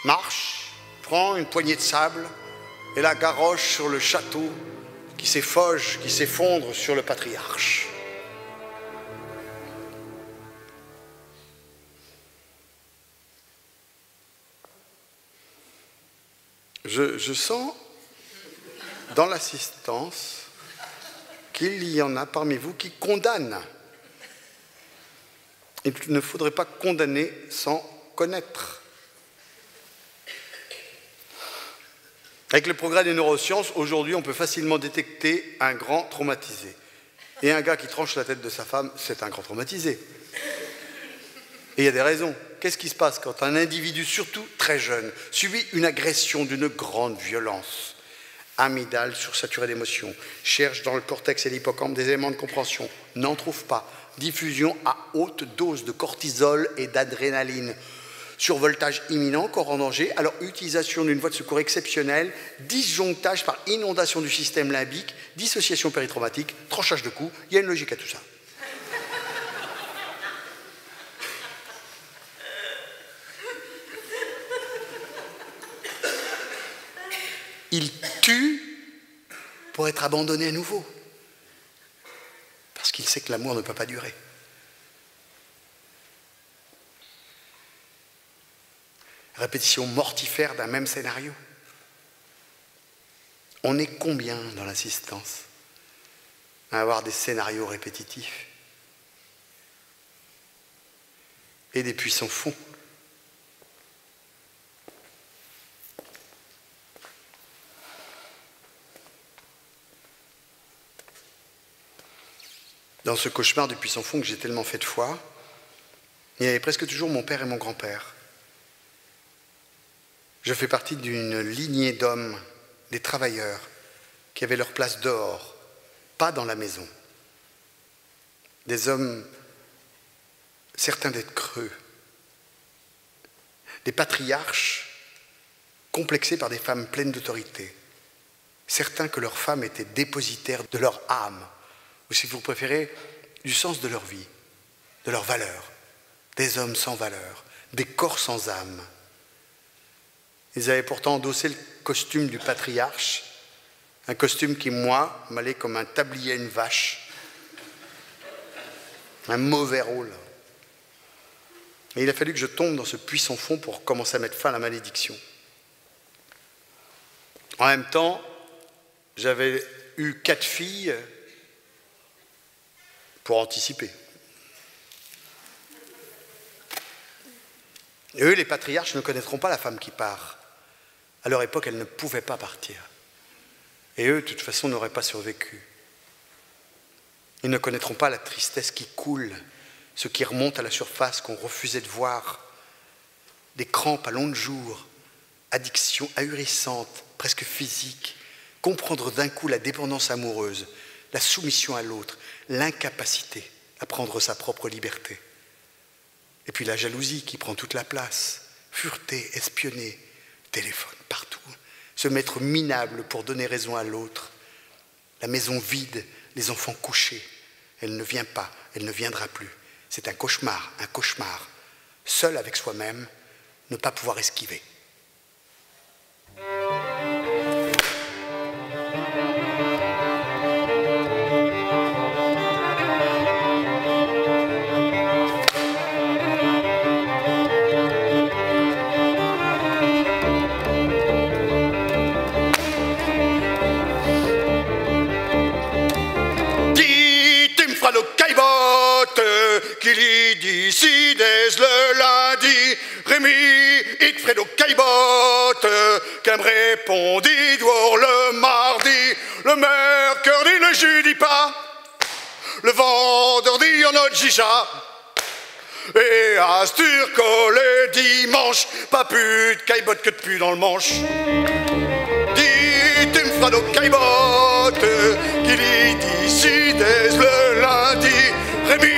marche, prend une poignée de sable et la garoche sur le château qui s'effauge, qui s'effondre sur le patriarche. Je sens dans l'assistance qu'il y en a parmi vous qui condamnent. Il ne faudrait pas condamner sans connaître. Avec le progrès des neurosciences, aujourd'hui, on peut facilement détecter un grand traumatisé. Et un gars qui tranche la tête de sa femme, c'est un grand traumatisé. Et il y a des raisons. Qu'est-ce qui se passe quand un individu, surtout très jeune, subit une agression d'une grande violence? Amygdale sursaturée d'émotions, cherche dans le cortex et l'hippocampe des éléments de compréhension, n'en trouve pas. Diffusion à haute dose de cortisol et d'adrénaline. Survoltage imminent, corps en danger, alors utilisation d'une voie de secours exceptionnelle, disjonctage par inondation du système limbique, dissociation péritraumatique, tranchage de cou, il y a une logique à tout ça. Il tue pour être abandonné à nouveau. Parce qu'il sait que l'amour ne peut pas durer. Répétition mortifère d'un même scénario. On est combien dans l'assistance à avoir des scénarios répétitifs et des puissants fonds? Dans ce cauchemar du puissant fond que j'ai tellement fait de fois, il y avait presque toujours mon père et mon grand-père. Je fais partie d'une lignée d'hommes, des travailleurs, qui avaient leur place dehors, pas dans la maison. Des hommes, certains d'être creux. Des patriarches, complexés par des femmes pleines d'autorité. Certains que leurs femmes étaient dépositaires de leur âme, ou si vous préférez, du sens de leur vie, de leur valeur. Des hommes sans valeur, des corps sans âme. Ils avaient pourtant endossé le costume du patriarche, un costume qui, moi, m'allait comme un tablier à une vache. Un mauvais rôle. Et il a fallu que je tombe dans ce puissant fond pour commencer à mettre fin à la malédiction. En même temps, j'avais eu 4 filles pour anticiper. Et eux, les patriarches, ne connaîtront pas la femme qui part. À leur époque, elle ne pouvait pas partir. Et eux, de toute façon, n'auraient pas survécu. Ils ne connaîtront pas la tristesse qui coule, ce qui remonte à la surface qu'on refusait de voir. Des crampes à long jour, addiction ahurissante, presque physique, comprendre d'un coup la dépendance amoureuse, la soumission à l'autre, l'incapacité à prendre sa propre liberté. Et puis la jalousie qui prend toute la place, fureter, espionner, téléphone partout, se mettre minable pour donner raison à l'autre. La maison vide, les enfants couchés. Elle ne vient pas, elle ne viendra plus. C'est un cauchemar. Seul avec soi-même, ne pas pouvoir esquiver. qui lit d'ici dès le lundi. Rémi, il te ferait nos caillebottes, qu'elle me répondit dehors le mardi. Le mercredi, le jeudi pas, le vendredi, en notre chicha. Et à Sturco le dimanche, pas plus de caillebottes que de pu dans le manche. Dis, tu me feras nos caillebottes, qui lit d'ici dès le lundi. Rémi,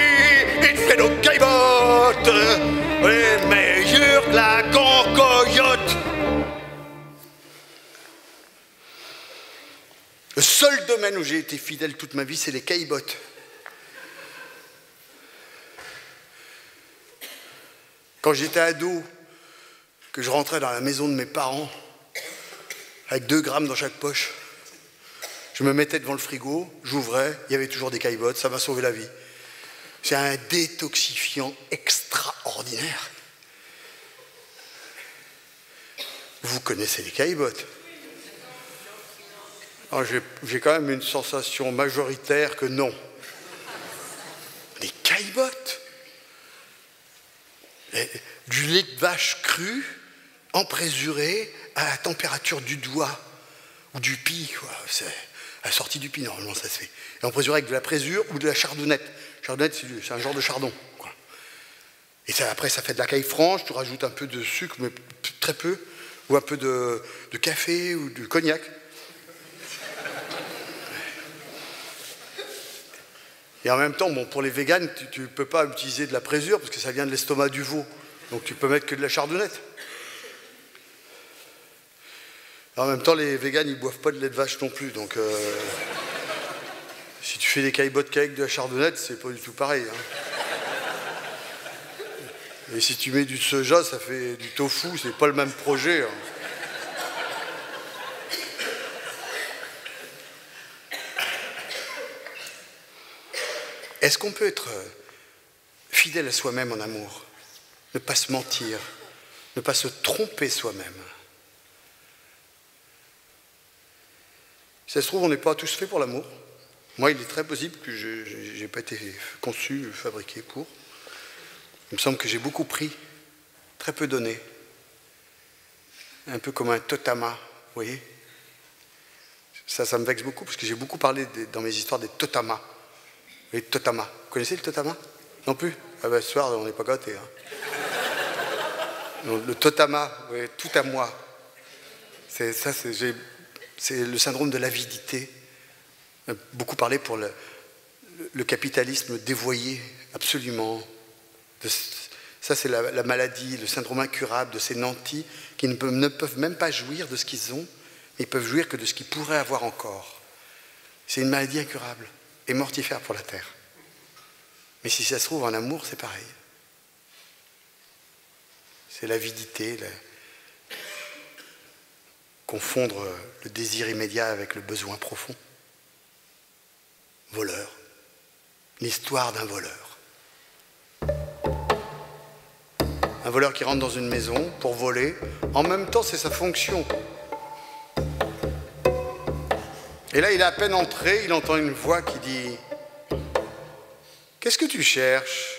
il te fait nos caillebottes, les meilleurs que la cancoyote. Le seul domaine où j'ai été fidèle toute ma vie, c'est les caillebottes. Quand j'étais ado, que je rentrais dans la maison de mes parents, avec 2 grammes dans chaque poche, je me mettais devant le frigo, j'ouvrais, il y avait toujours des caillebottes, ça m'a sauvé la vie. C'est un détoxifiant extraordinaire. Vous connaissez les caillebottes? J'ai quand même une sensation majoritaire que non. Les caillebottes? Du lait de vache cru, emprésuré, à la température du doigt, ou du pis, quoi. C'est à la sortie du pis, normalement, ça se fait. Et emprésuré avec de la présure ou de la chardonnette. Chardonnette, c'est un genre de chardon, quoi. Et ça, après, ça fait de la caille franche, tu rajoutes un peu de sucre, mais très peu, ou un peu de café ou de cognac. Et en même temps, bon, pour les véganes, tu ne peux pas utiliser de la présure parce que ça vient de l'estomac du veau. Donc tu peux mettre que de la chardonnette. Et en même temps, les véganes, ils ne boivent pas de lait de vache non plus. Donc si tu fais des caillebottes avec de la chardonnette, c'est pas du tout pareil. Hein. Et si tu mets du soja, ça fait du tofu, c'est pas le même projet. Hein. Est-ce qu'on peut être fidèle à soi-même en amour? Ne pas se mentir, ne pas se tromper soi-même. Si ça se trouve, on n'est pas tous faits pour l'amour. Moi, il est très possible que je n'ai pas été conçu, fabriqué pour. Il me semble que j'ai beaucoup pris, très peu donné. Un peu comme un totama, vous voyez? Ça me vexe beaucoup, parce que j'ai beaucoup parlé dans mes histoires des totamas. Les totamas. Vous connaissez le totama? Non plus? Ah ben ce soir, on n'est pas gâtés. Hein. Le totama, oui, tout à moi. C'est le syndrome de l'avidité. Beaucoup parlé pour le capitalisme dévoyé, absolument. Ça, c'est la maladie, le syndrome incurable de ces nantis qui ne peuvent même pas jouir de ce qu'ils ont, mais ils peuvent jouir que de ce qu'ils pourraient avoir encore. C'est une maladie incurable et mortifère pour la terre. Mais si ça se trouve en amour, c'est pareil. C'est l'avidité, confondre le désir immédiat avec le besoin profond. Voleur. L'histoire d'un voleur. Un voleur qui rentre dans une maison pour voler. En même temps, c'est sa fonction. Et là, il est à peine entré, il entend une voix qui dit « Qu'est-ce que tu cherches ?»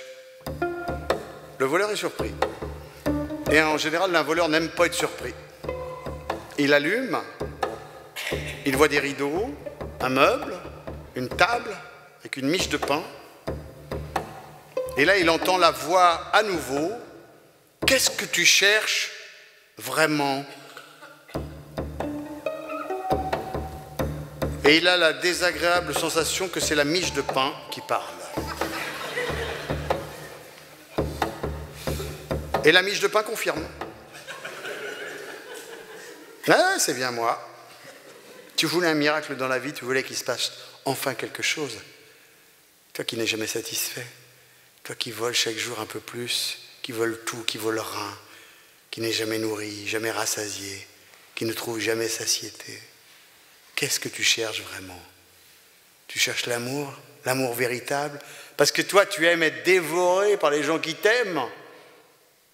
Le voleur est surpris. Et en général, un voleur n'aime pas être surpris. Il allume, il voit des rideaux, un meuble, une table avec une miche de pain. Et là, il entend la voix à nouveau « Qu'est-ce que tu cherches vraiment ?» Et il a la désagréable sensation que c'est la miche de pain qui parle. Et la miche de pain confirme. Ah, c'est bien moi. Tu voulais un miracle dans la vie, tu voulais qu'il se passe enfin quelque chose. Toi qui n'es jamais satisfait, toi qui voles chaque jour un peu plus, qui vole tout, qui vole rien, qui n'est jamais nourri, jamais rassasié, qui ne trouve jamais satiété. Qu'est-ce que tu cherches vraiment? Tu cherches l'amour, l'amour véritable, parce que toi, tu aimes être dévoré par les gens qui t'aiment.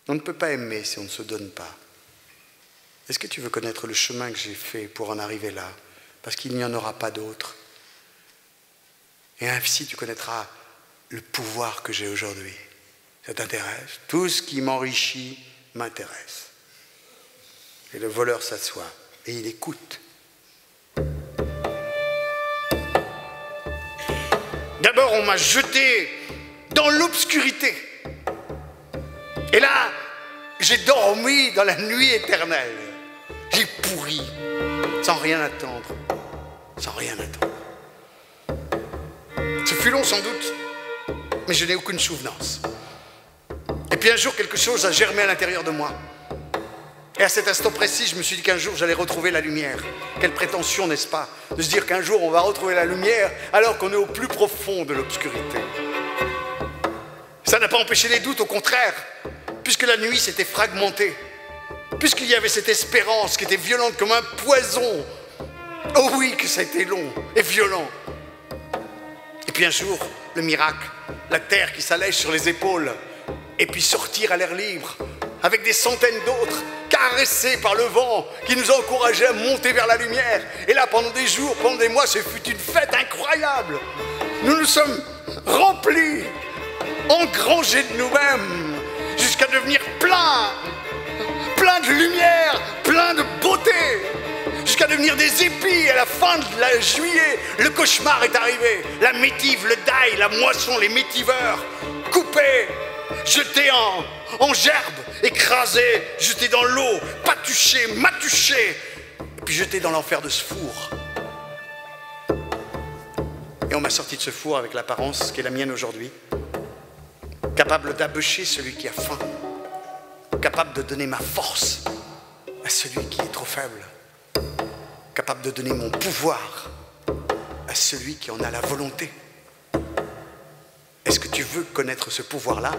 On ne peut pas aimer si on ne se donne pas. Est-ce que tu veux connaître le chemin que j'ai fait pour en arriver là? Parce qu'il n'y en aura pas d'autre. Et ainsi, tu connaîtras le pouvoir que j'ai aujourd'hui. Ça t'intéresse? Tout ce qui m'enrichit m'intéresse. Et le voleur s'assoit et il écoute. D'abord, on m'a jeté dans l'obscurité. Et là, j'ai dormi dans la nuit éternelle. J'ai pourri, sans rien attendre. Sans rien attendre. Ce fut long sans doute, mais je n'ai aucune souvenance. Et puis un jour, quelque chose a germé à l'intérieur de moi. Et à cet instant précis, je me suis dit qu'un jour, j'allais retrouver la lumière. Quelle prétention, n'est-ce pas, de se dire qu'un jour, on va retrouver la lumière alors qu'on est au plus profond de l'obscurité. Ça n'a pas empêché les doutes, au contraire, puisque la nuit s'était fragmentée, puisqu'il y avait cette espérance qui était violente comme un poison. Oh oui, que ça a été long et violent. Et puis un jour, le miracle, la terre qui s'allège sur les épaules, et puis sortir à l'air libre, avec des centaines d'autres, caressés par le vent, qui nous encourageaient à monter vers la lumière. Et là, pendant des jours, pendant des mois, ce fut une fête incroyable. Nous nous sommes remplis, engrangés de nous-mêmes, jusqu'à devenir plein de lumière, plein de beauté, jusqu'à devenir des épis. À la fin de la juillet, le cauchemar est arrivé. La métive, le dail, la moisson, les métiveurs, coupés, jetés en gerbe, écrasés, jetés dans l'eau, patouchés, matuchés, et puis jetés dans l'enfer de ce four. Et on m'a sorti de ce four avec l'apparence qui est la mienne aujourd'hui, capable d'abeucher celui qui a faim, capable de donner ma force à celui qui est trop faible, capable de donner mon pouvoir à celui qui en a la volonté. Est-ce que tu veux connaître ce pouvoir-là?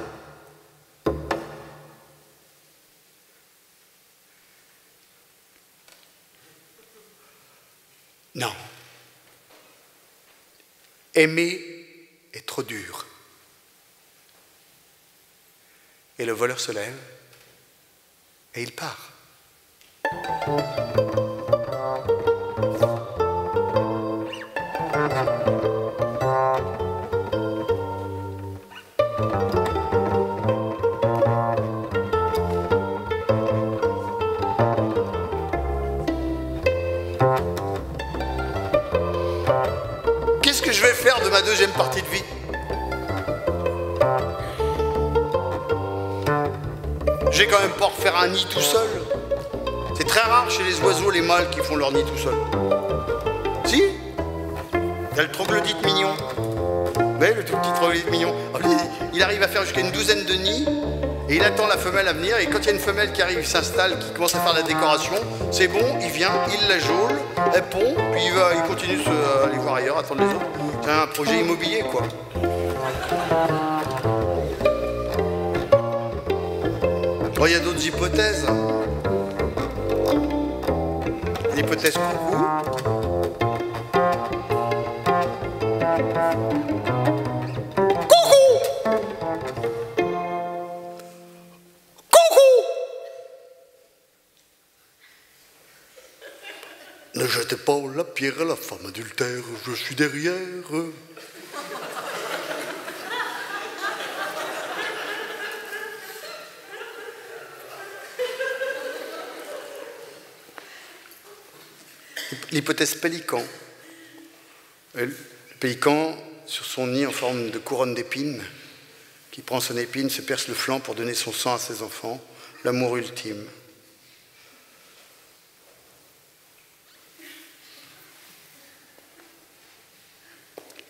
Non. Aimer est trop dur. Et le voleur se lève et il part. Qu'est-ce que je vais faire de ma deuxième partie de vie? Je vais quand même pas refaire un nid tout seul. C'est très rare chez les oiseaux, les mâles, qui font leur nid tout seul. Si? Il y a le troglodyte mignon. Oui, le tout petit troglodyte mignon. Il arrive à faire jusqu'à une douzaine de nids et il attend la femelle à venir. Et quand il y a une femelle qui arrive, il s'installe, qui commence à faire la décoration, c'est bon, il vient, il la geôle, elle pond, puis il continue à aller voir ailleurs, attendre les autres. C'est un projet immobilier, quoi. Bon, il y a d'autres hypothèses. L'hypothèse coucou. Coucou! Coucou! Ne jetez pas la pierre à la femme adultère, je suis derrière. L'hypothèse pélican. Le pélican, sur son nid en forme de couronne d'épines, qui prend son épine, se perce le flanc pour donner son sang à ses enfants, l'amour ultime.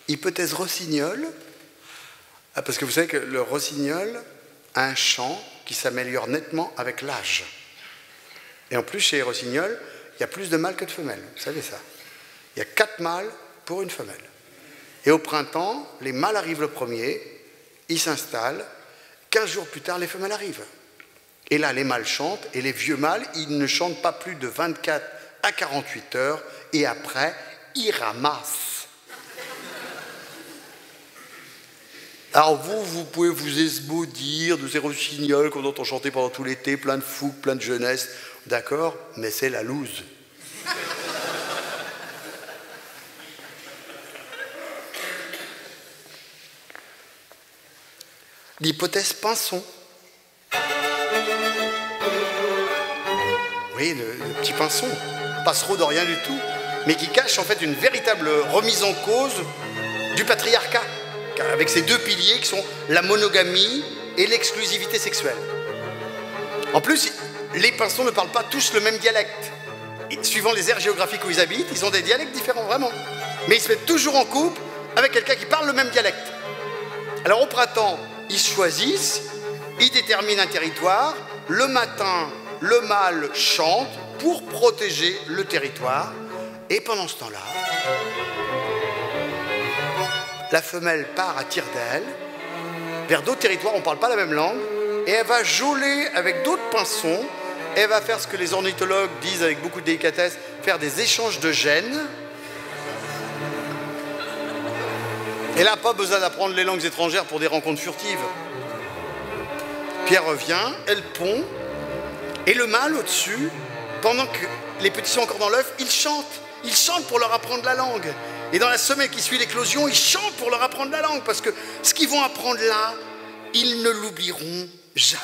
Hypothèse rossignol, parce que vous savez que le rossignol a un chant qui s'améliore nettement avec l'âge. Et en plus, chez les rossignols, il y a plus de mâles que de femelles, vous savez ça. Il y a 4 mâles pour une femelle. Et au printemps, les mâles arrivent le premier, ils s'installent, 15 jours plus tard, les femelles arrivent. Et là, les mâles chantent, et les vieux mâles, ils ne chantent pas plus de 24 à 48 heures, et après, ils ramassent. Alors vous pouvez vous esbaudir de ces rossignols qu'on entend chanter pendant tout l'été, plein de fougue, plein de jeunesse, d'accord, mais c'est la loose. l'hypothèse pinson. Oui, le petit pinson, passereau de rien du tout, mais qui cache en fait une véritable remise en cause du patriarcat, avec ces deux piliers qui sont la monogamie et l'exclusivité sexuelle. En plus, les pinsons ne parlent pas tous le même dialecte. Et suivant les aires géographiques où ils habitent, ils ont des dialectes différents, vraiment. Mais ils se mettent toujours en couple avec quelqu'un qui parle le même dialecte. Alors au printemps, ils se choisissent, ils déterminent un territoire. Le matin, le mâle chante pour protéger le territoire. Et pendant ce temps-là, la femelle part à tire-d'aile vers d'autres territoires, on ne parle pas la même langue, et elle va jauler avec d'autres pinsons. Elle va faire ce que les ornithologues disent avec beaucoup de délicatesse, faire des échanges de gènes. Elle n'a pas besoin d'apprendre les langues étrangères pour des rencontres furtives. Puis elle revient, elle pond, et le mâle au-dessus, pendant que les petits sont encore dans l'œuf, il chante. Il chante pour leur apprendre la langue. Et dans la semaine qui suit l'éclosion, il chante pour leur apprendre la langue, parce que ce qu'ils vont apprendre là, ils ne l'oublieront jamais.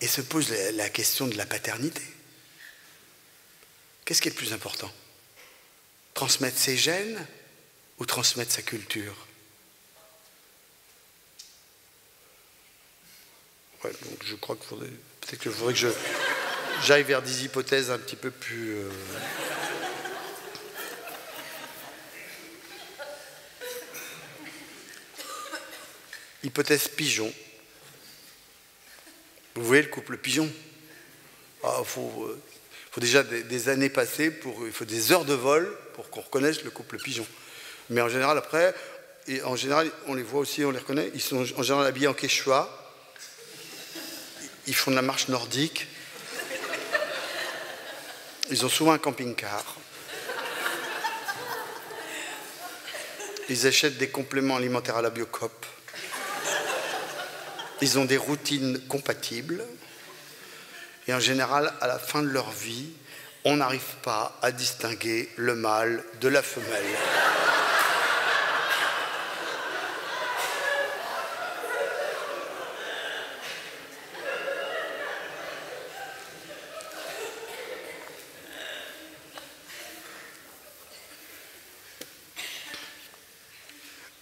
Et se pose la question de la paternité. Qu'est-ce qui est le plus important? Transmettre ses gènes ou transmettre sa culture? Ouais, donc je crois qu'il faudrait... Peut-être qu'il faudrait que j'aille vers des hypothèses un petit peu plus... Hypothèse pigeon. Vous voyez le couple pigeon? Il faut déjà des années passées, il faut des heures de vol pour qu'on reconnaisse le couple pigeon. Mais en général, après, on les voit aussi, on les reconnaît, ils sont en général habillés en quechua, ils font de la marche nordique, ils ont souvent un camping-car, ils achètent des compléments alimentaires à la Biocoop, ils ont des routines compatibles, et en général, à la fin de leur vie, on n'arrive pas à distinguer le mâle de la femelle.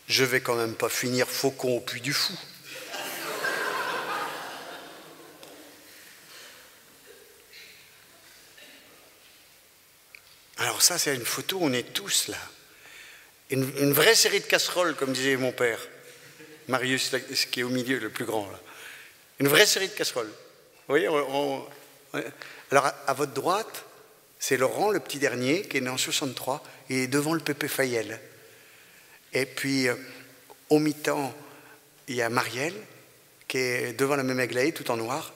Je vais quand même pas finir faucon au Puy du Fou. Alors ça, c'est une photo, on est tous là. Une vraie série de casseroles, comme disait mon père. Marius, qui est au milieu, le plus grand, là. Une vraie série de casseroles. Vous voyez, alors, à votre droite, c'est Laurent, le petit dernier, qui est né en 63, et est devant le Pépé Fayel. Et puis, au mi-temps, il y a Marielle, qui est devant la même Aglaé, tout en noir,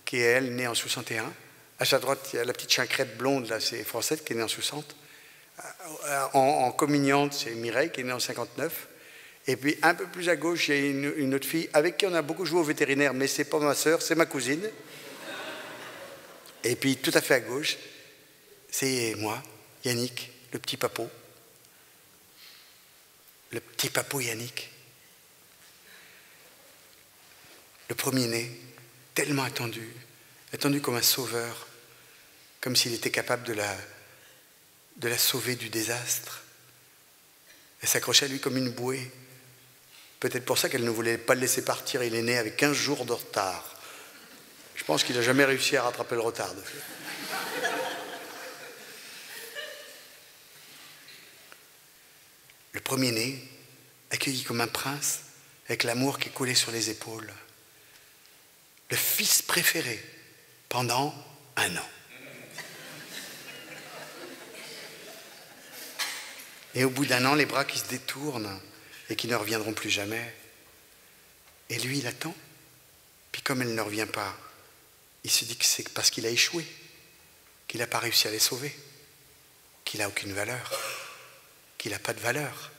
qui est, elle, née en 61. À sa droite, il y a la petite chincrette blonde, là, c'est Française, qui est née en 60. En communiante, c'est Mireille, qui est née en 59. Et puis, un peu plus à gauche, il y a une autre fille, avec qui on a beaucoup joué au vétérinaire, mais c'est pas ma sœur, c'est ma cousine. Et puis, tout à fait à gauche, c'est moi, Yannick, le petit papot. Le petit papot Yannick. Le premier-né, tellement attendu comme un sauveur, comme s'il était capable de la sauver du désastre. Elle s'accrochait à lui comme une bouée. Peut-être pour ça qu'elle ne voulait pas le laisser partir. Il est né avec 15 jours de retard. Je pense qu'il n'a jamais réussi à rattraper le retard. Le premier-né, accueilli comme un prince, avec l'amour qui coulait sur les épaules. Le fils préféré pendant 1 an. Et au bout d'1 an, les bras qui se détournent et qui ne reviendront plus jamais. Et lui, il attend. Puis comme elle ne revient pas, il se dit que c'est parce qu'il a échoué, qu'il n'a pas réussi à les sauver, qu'il n'a aucune valeur, qu'il n'a pas de valeur.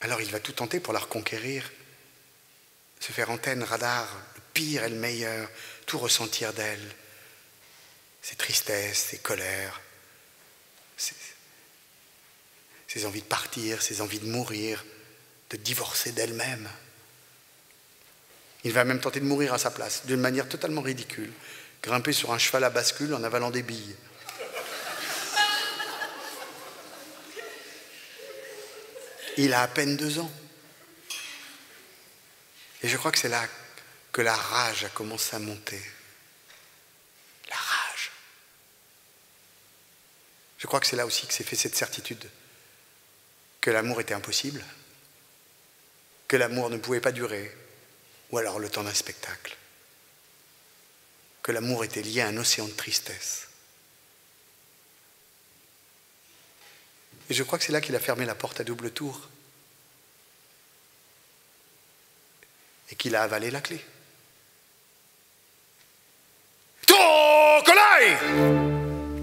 Alors il va tout tenter pour la reconquérir, se faire antenne, radar, le pire et le meilleur, tout ressentir d'elle, ses tristesses, ses colères, ses envies de partir, ses envies de mourir, de divorcer d'elle-même. Il va même tenter de mourir à sa place, d'une manière totalement ridicule, grimper sur un cheval à bascule en avalant des billes. Il a à peine 2 ans. Et je crois que c'est là que la rage a commencé à monter. La rage. Je crois que c'est là aussi que s'est fait cette certitude que l'amour était impossible, que l'amour ne pouvait pas durer, ou alors le temps d'un spectacle, que l'amour était lié à un océan de tristesse. Et je crois que c'est là qu'il a fermé la porte à double tour et qu'il a avalé la clé. Tokolai!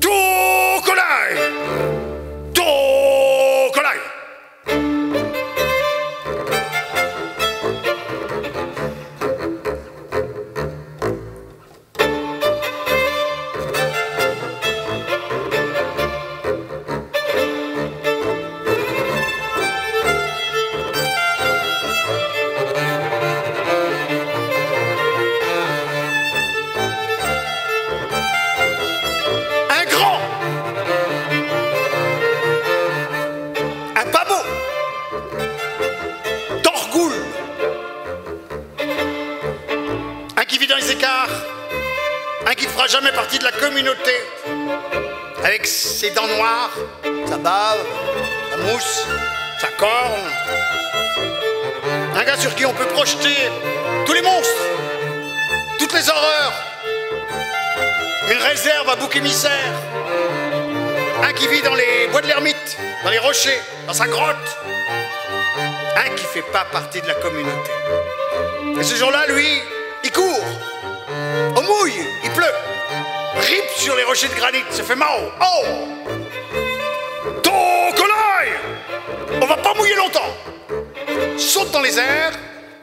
Tokolai! Tokolai! Jamais partie de la communauté, avec ses dents noires, sa bave, sa mousse, sa corne. Un gars sur qui on peut projeter tous les monstres, toutes les horreurs. Une réserve à bouc émissaire. Un qui vit dans les bois de l'ermite, dans les rochers, dans sa grotte. Un qui fait pas partie de la communauté. Et ce jour-là, lui, il court. On mouille, il pleut. Rip sur les rochers de granit, se fait mal. Oh! Tokolai! On va pas mouiller longtemps. Saute dans les airs,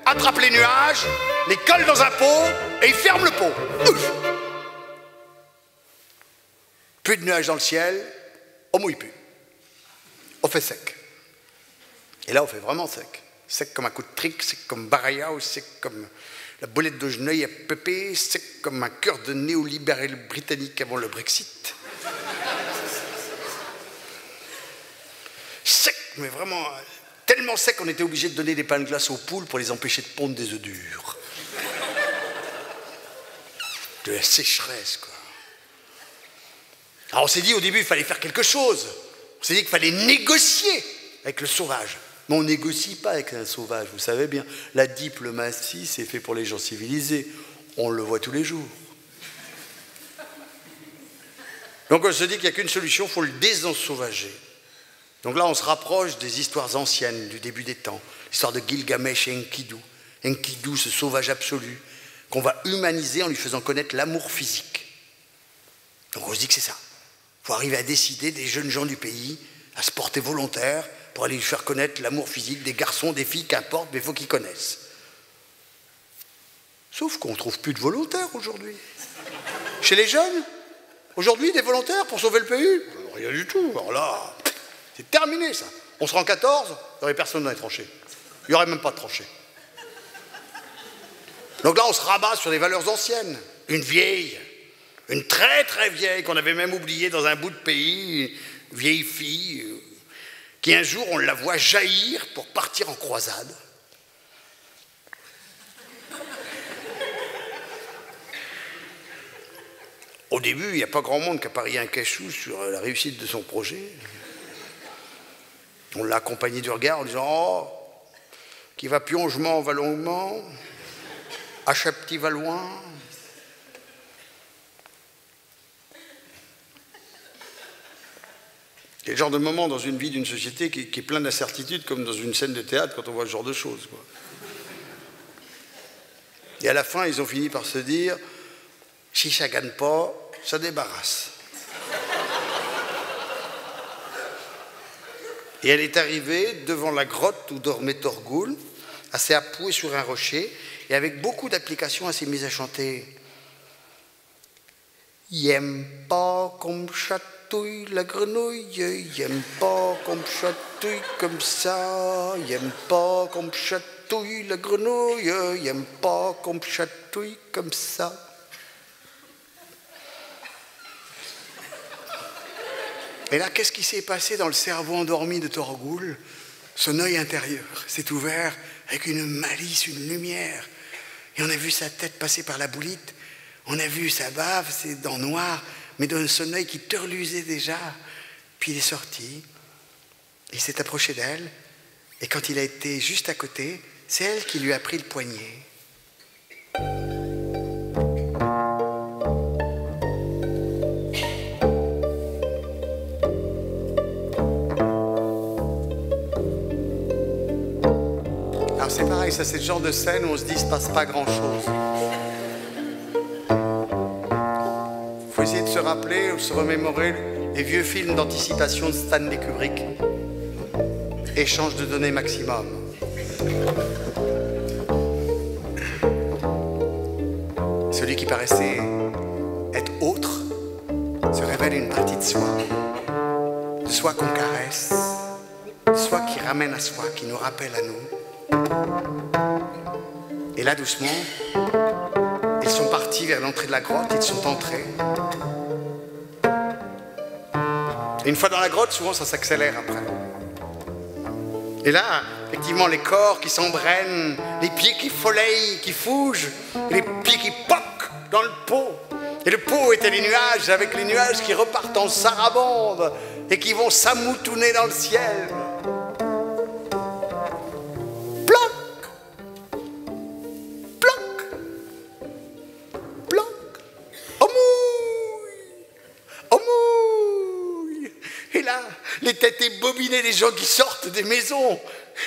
attrape les nuages, les colle dans un pot et il ferme le pot. Ouf! Plus de nuages dans le ciel, on mouille plus. On fait sec. Et là, on fait vraiment sec. Sec comme un coup de trick, sec comme Baraya ou sec comme la boulette de Geneuille à Pépé, c'est comme un cœur de néolibéral britannique avant le Brexit. Sec, mais vraiment tellement sec qu'on était obligé de donner des pains de glace aux poules pour les empêcher de pondre des œufs durs. De la sécheresse, quoi. Alors on s'est dit au début il fallait faire quelque chose. On s'est dit qu'il fallait négocier avec le sauvage. Mais on ne négocie pas avec un sauvage, vous savez bien. La diplomatie, c'est fait pour les gens civilisés. On le voit tous les jours. Donc on se dit qu'il n'y a qu'une solution, il faut le désensauvager. Donc là, on se rapproche des histoires anciennes, du début des temps. L'histoire de Gilgamesh et Enkidu. Enkidu, ce sauvage absolu, qu'on va humaniser en lui faisant connaître l'amour physique. Donc on se dit que c'est ça. Il faut arriver à décider des jeunes gens du pays à se porter volontaires pour aller lui faire connaître l'amour physique des garçons, des filles, qu'importe, mais il faut qu'ils connaissent. Sauf qu'on ne trouve plus de volontaires aujourd'hui. Chez les jeunes, aujourd'hui, des volontaires pour sauver le pays, rien du tout. Alors là, c'est terminé ça. On sera en 14, il n'y aurait personne dans les tranchées. Il n'y aurait même pas de tranchées. Donc là, on se rabat sur des valeurs anciennes. Une vieille, une très très vieille, qu'on avait même oubliée dans un bout de pays, une vieille fille, qui un jour, on la voit jaillir pour partir en croisade. Au début, il n'y a pas grand monde qui a parié un cachou sur la réussite de son projet. On l'a accompagné du regard en disant « Oh, qui va piongement va longuement, achète-t-il va loin ?» C'est le genre de moment dans une vie d'une société qui est plein d'incertitudes, comme dans une scène de théâtre quand on voit ce genre de choses, quoi. Et à la fin, ils ont fini par se dire « Si ça ne gagne pas, ça débarrasse. » Et elle est arrivée devant la grotte où dormait Thorgoul, assez appuyée sur un rocher, et avec beaucoup d'applications, elle s'est mise à chanter « Y'aime pas comme château chatouille la grenouille, il aime pas qu'on me chatouille comme ça, il aime pas qu'on me chatouille la grenouille, il aime pas qu'on me chatouille comme ça. Et là, qu'est-ce qui s'est passé dans le cerveau endormi de Torgoul? Son œil intérieur s'est ouvert avec une malice, une lumière. Et on a vu sa tête passer par la boulite, on a vu sa bave, ses dents noires, mais dans son œil qui turlusait déjà. Puis il est sorti, il s'est approché d'elle, et quand il a été juste à côté, c'est elle qui lui a pris le poignet. Alors c'est pareil, ça c'est le genre de scène où on se dit il ne se passe pas grand-chose. Il faut essayer de se rappeler ou se remémorer les vieux films d'anticipation de Stanley Kubrick. Échange de données maximum. Celui qui paraissait être autre se révèle une partie de soi qu'on caresse, de soi qui ramène à soi, qui nous rappelle à nous. Et là, doucement, ils sont partis vers l'entrée de la grotte, ils sont entrés. Et une fois dans la grotte, souvent ça s'accélère après. Et là, effectivement, les corps qui s'embrennent, les pieds qui folleillent, qui fougent, et les pieds qui poquent dans le pot. Et le pot était les nuages, avec les nuages qui repartent en sarabande et qui vont s'amoutouner dans le ciel. Les têtes ébobinées des gens qui sortent des maisons,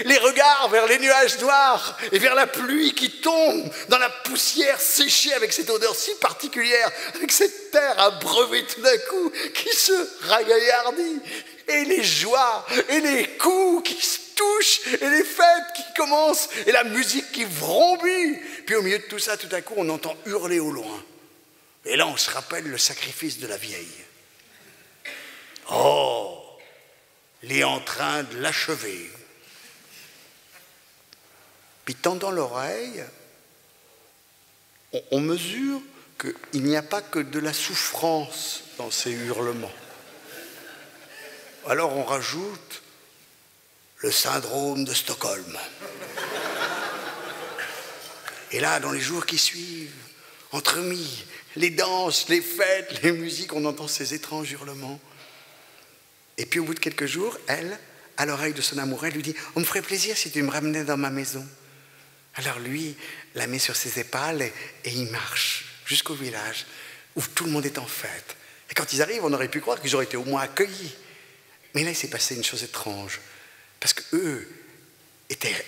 les regards vers les nuages noirs et vers la pluie qui tombe dans la poussière séchée avec cette odeur si particulière, avec cette terre abreuvée tout d'un coup qui se ragaillardit, et les joies et les coups qui se touchent et les fêtes qui commencent et la musique qui vrombit. Puis au milieu de tout ça, tout à coup, on entend hurler au loin. Et là, on se rappelle le sacrifice de la vieille. Oh! Il est en train de l'achever. Puis tendant l'oreille, on mesure qu'il n'y a pas que de la souffrance dans ces hurlements. Alors on rajoute le syndrome de Stockholm. Et là, dans les jours qui suivent, entremis, les danses, les fêtes, les musiques, on entend ces étranges hurlements. Et puis au bout de quelques jours, elle, à l'oreille de son amoureux, lui dit « On me ferait plaisir si tu me ramenais dans ma maison. » Alors lui, la met sur ses épaules et il marche jusqu'au village où tout le monde est en fête. Et quand ils arrivent, on aurait pu croire qu'ils auraient été au moins accueillis. Mais là, il s'est passé une chose étrange. Parce qu'eux étaient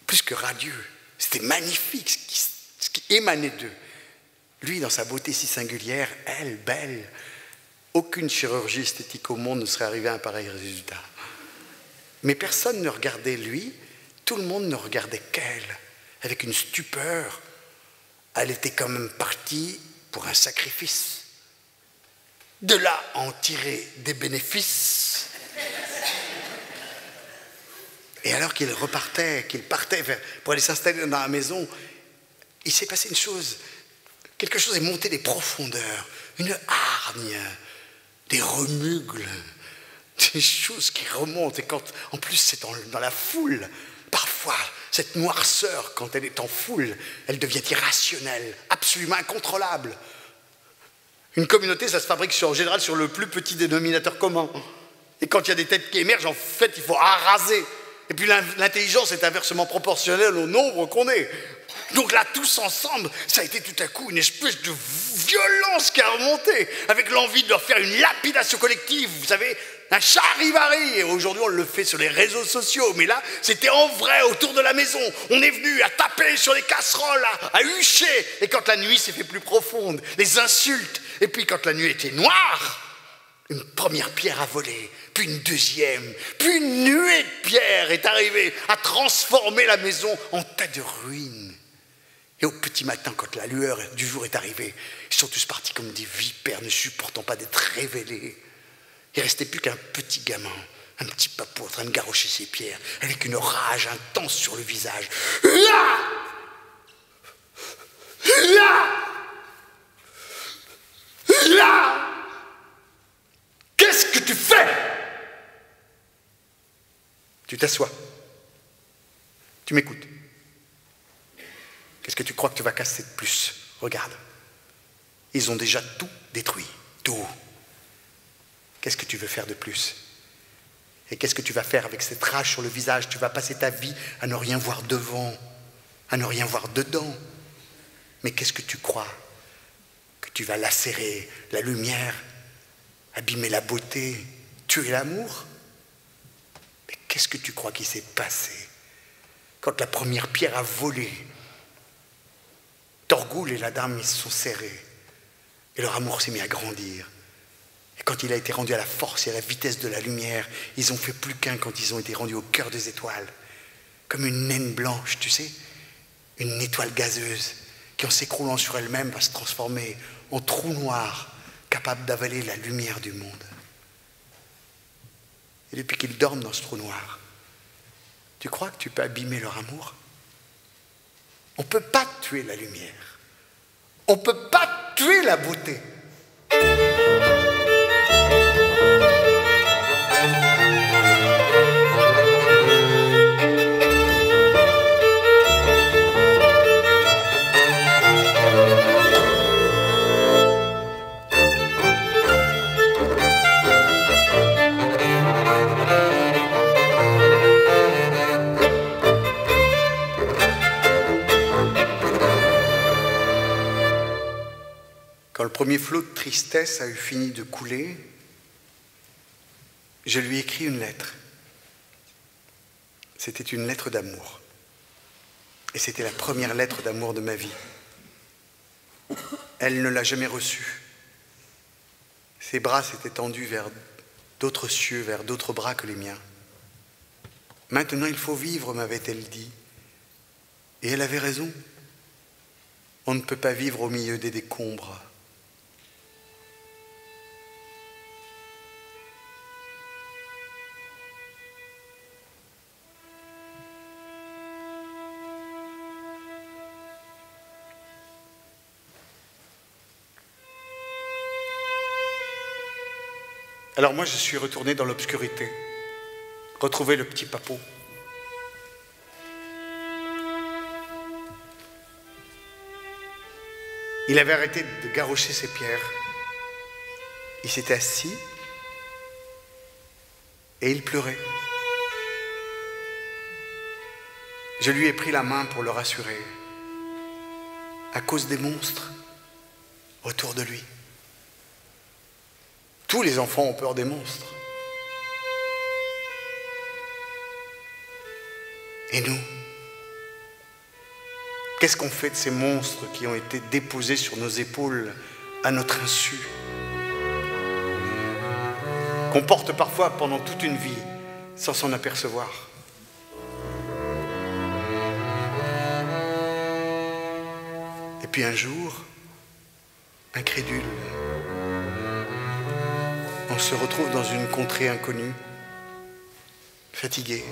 plus que radieux. C'était magnifique ce qui émanait d'eux. Lui, dans sa beauté si singulière, elle, belle. Aucune chirurgie esthétique au monde ne serait arrivée à un pareil résultat. Mais personne ne regardait lui, tout le monde ne regardait qu'elle, avec une stupeur. Elle était quand même partie pour un sacrifice. De là à en tirer des bénéfices. Et alors qu'il partait pour aller s'installer dans la maison, il s'est passé une chose. Quelque chose est monté des profondeurs, une hargne, des remugles, des choses qui remontent. Et quand, en plus, c'est dans la foule, parfois, cette noirceur, quand elle est en foule, elle devient irrationnelle, absolument incontrôlable. Une communauté, ça se fabrique en général sur le plus petit dénominateur commun. Et quand il y a des têtes qui émergent, en fait, il faut araser. Et puis l'intelligence est inversement proportionnelle au nombre qu'on est. Donc là, tous ensemble, ça a été tout à coup une espèce de violence qui a remonté, avec l'envie de leur faire une lapidation collective, vous savez, un charivari. Et aujourd'hui, on le fait sur les réseaux sociaux, mais là, c'était en vrai, autour de la maison. On est venu à taper sur les casseroles, à hucher. Et quand la nuit s'est fait plus profonde, les insultes. Et puis quand la nuit était noire, une première pierre a volé, puis une deuxième, puis une nuée de pierres est arrivée à transformer la maison en tas de ruines. Et au petit matin, quand la lueur du jour est arrivée, ils sont tous partis comme des vipères ne supportant pas d'être révélés. Il ne restait plus qu'un petit gamin, un petit papou en train de garrocher ses pierres, avec une rage intense sur le visage. Là! Là! Là! Qu'est-ce que tu fais? Tu t'assois. Tu m'écoutes. Qu'est-ce que tu crois que tu vas casser de plus? Regarde. Ils ont déjà tout détruit. Tout. Qu'est-ce que tu veux faire de plus? Et qu'est-ce que tu vas faire avec cette rage sur le visage? Tu vas passer ta vie à ne rien voir devant, à ne rien voir dedans. Mais qu'est-ce que tu crois? Que tu vas lacérer la lumière, abîmer la beauté, tuer l'amour? Mais qu'est-ce que tu crois qui s'est passé quand la première pierre a volé? Torgoul et la dame, ils se sont serrés et leur amour s'est mis à grandir. Et quand il a été rendu à la force et à la vitesse de la lumière, ils ont fait plus qu'un quand ils ont été rendus au cœur des étoiles. Comme une naine blanche, tu sais, une étoile gazeuse qui, en s'écroulant sur elle-même, va se transformer en trou noir, capable d'avaler la lumière du monde. Et depuis qu'ils dorment dans ce trou noir, tu crois que tu peux abîmer leur amour? On ne peut pas tuer la lumière. On ne peut pas tuer la beauté. Quand le premier flot de tristesse a eu fini de couler, je lui ai écrit une lettre. C'était une lettre d'amour. Et c'était la première lettre d'amour de ma vie. Elle ne l'a jamais reçue. Ses bras s'étaient tendus vers d'autres cieux, vers d'autres bras que les miens. Maintenant il faut vivre, m'avait-elle dit. Et elle avait raison. On ne peut pas vivre au milieu des décombres. Alors moi, je suis retourné dans l'obscurité, retrouver le petit papou. Il avait arrêté de garrocher ses pierres. Il s'était assis et il pleurait. Je lui ai pris la main pour le rassurer, à cause des monstres autour de lui. Tous les enfants ont peur des monstres. Et nous, qu'est-ce qu'on fait de ces monstres qui ont été déposés sur nos épaules à notre insu, qu'on porte parfois pendant toute une vie sans s'en apercevoir? Et puis un jour, incrédule, on se retrouve dans une contrée inconnue, fatigué.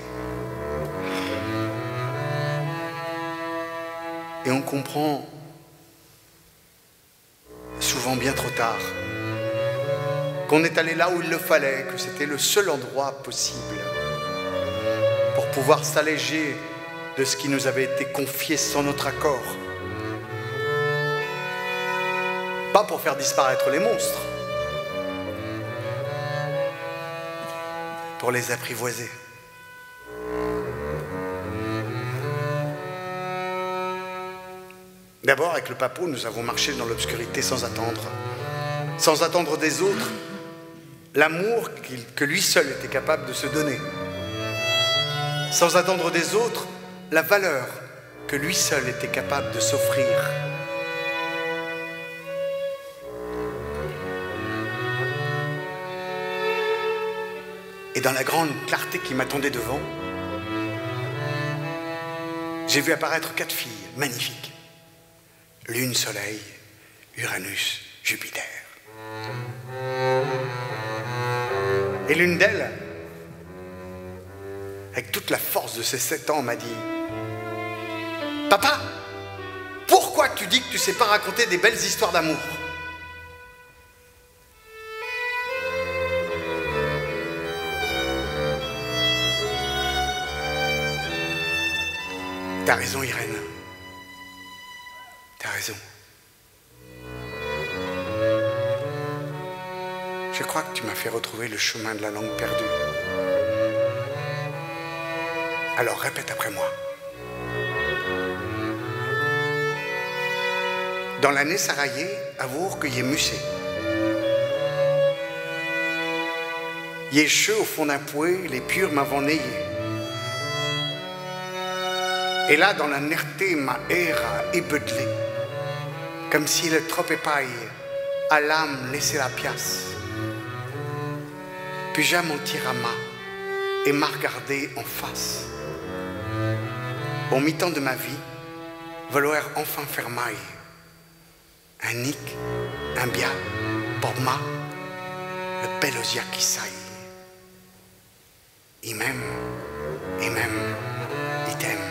Et on comprend, souvent bien trop tard, qu'on est allé là où il le fallait, que c'était le seul endroit possible pour pouvoir s'alléger de ce qui nous avait été confié sans notre accord. Pas pour faire disparaître les monstres, pour les apprivoiser. D'abord, avec le papou, nous avons marché dans l'obscurité sans attendre des autres l'amour que lui seul était capable de se donner, sans attendre des autres la valeur que lui seul était capable de s'offrir. Et dans la grande clarté qui m'attendait devant, j'ai vu apparaître 4 filles magnifiques. Lune, Soleil, Uranus, Jupiter. Et l'une d'elles, avec toute la force de ses 7 ans, m'a dit « Papa, pourquoi tu dis que tu ne sais pas raconter des belles histoires d'amour ?» T'as raison, Irène. T'as raison. Je crois que tu m'as fait retrouver le chemin de la langue perdue. Alors répète après moi. Dans l'année Saraillé, avour que y est mussé. Y est cheux au fond d'un pouet, les purs m'avons nayé. Et là, dans la nerté, ma era ébedelé, comme si le trop épaille à l'âme laissait la pièce. Puis j'ai mon tirama et m'a regardé en face. Au mi-temps de ma vie, vouloir enfin faire maille. Un nick, un bien, pour moi, le pelosia qui saille. Il m'aime, il t'aime.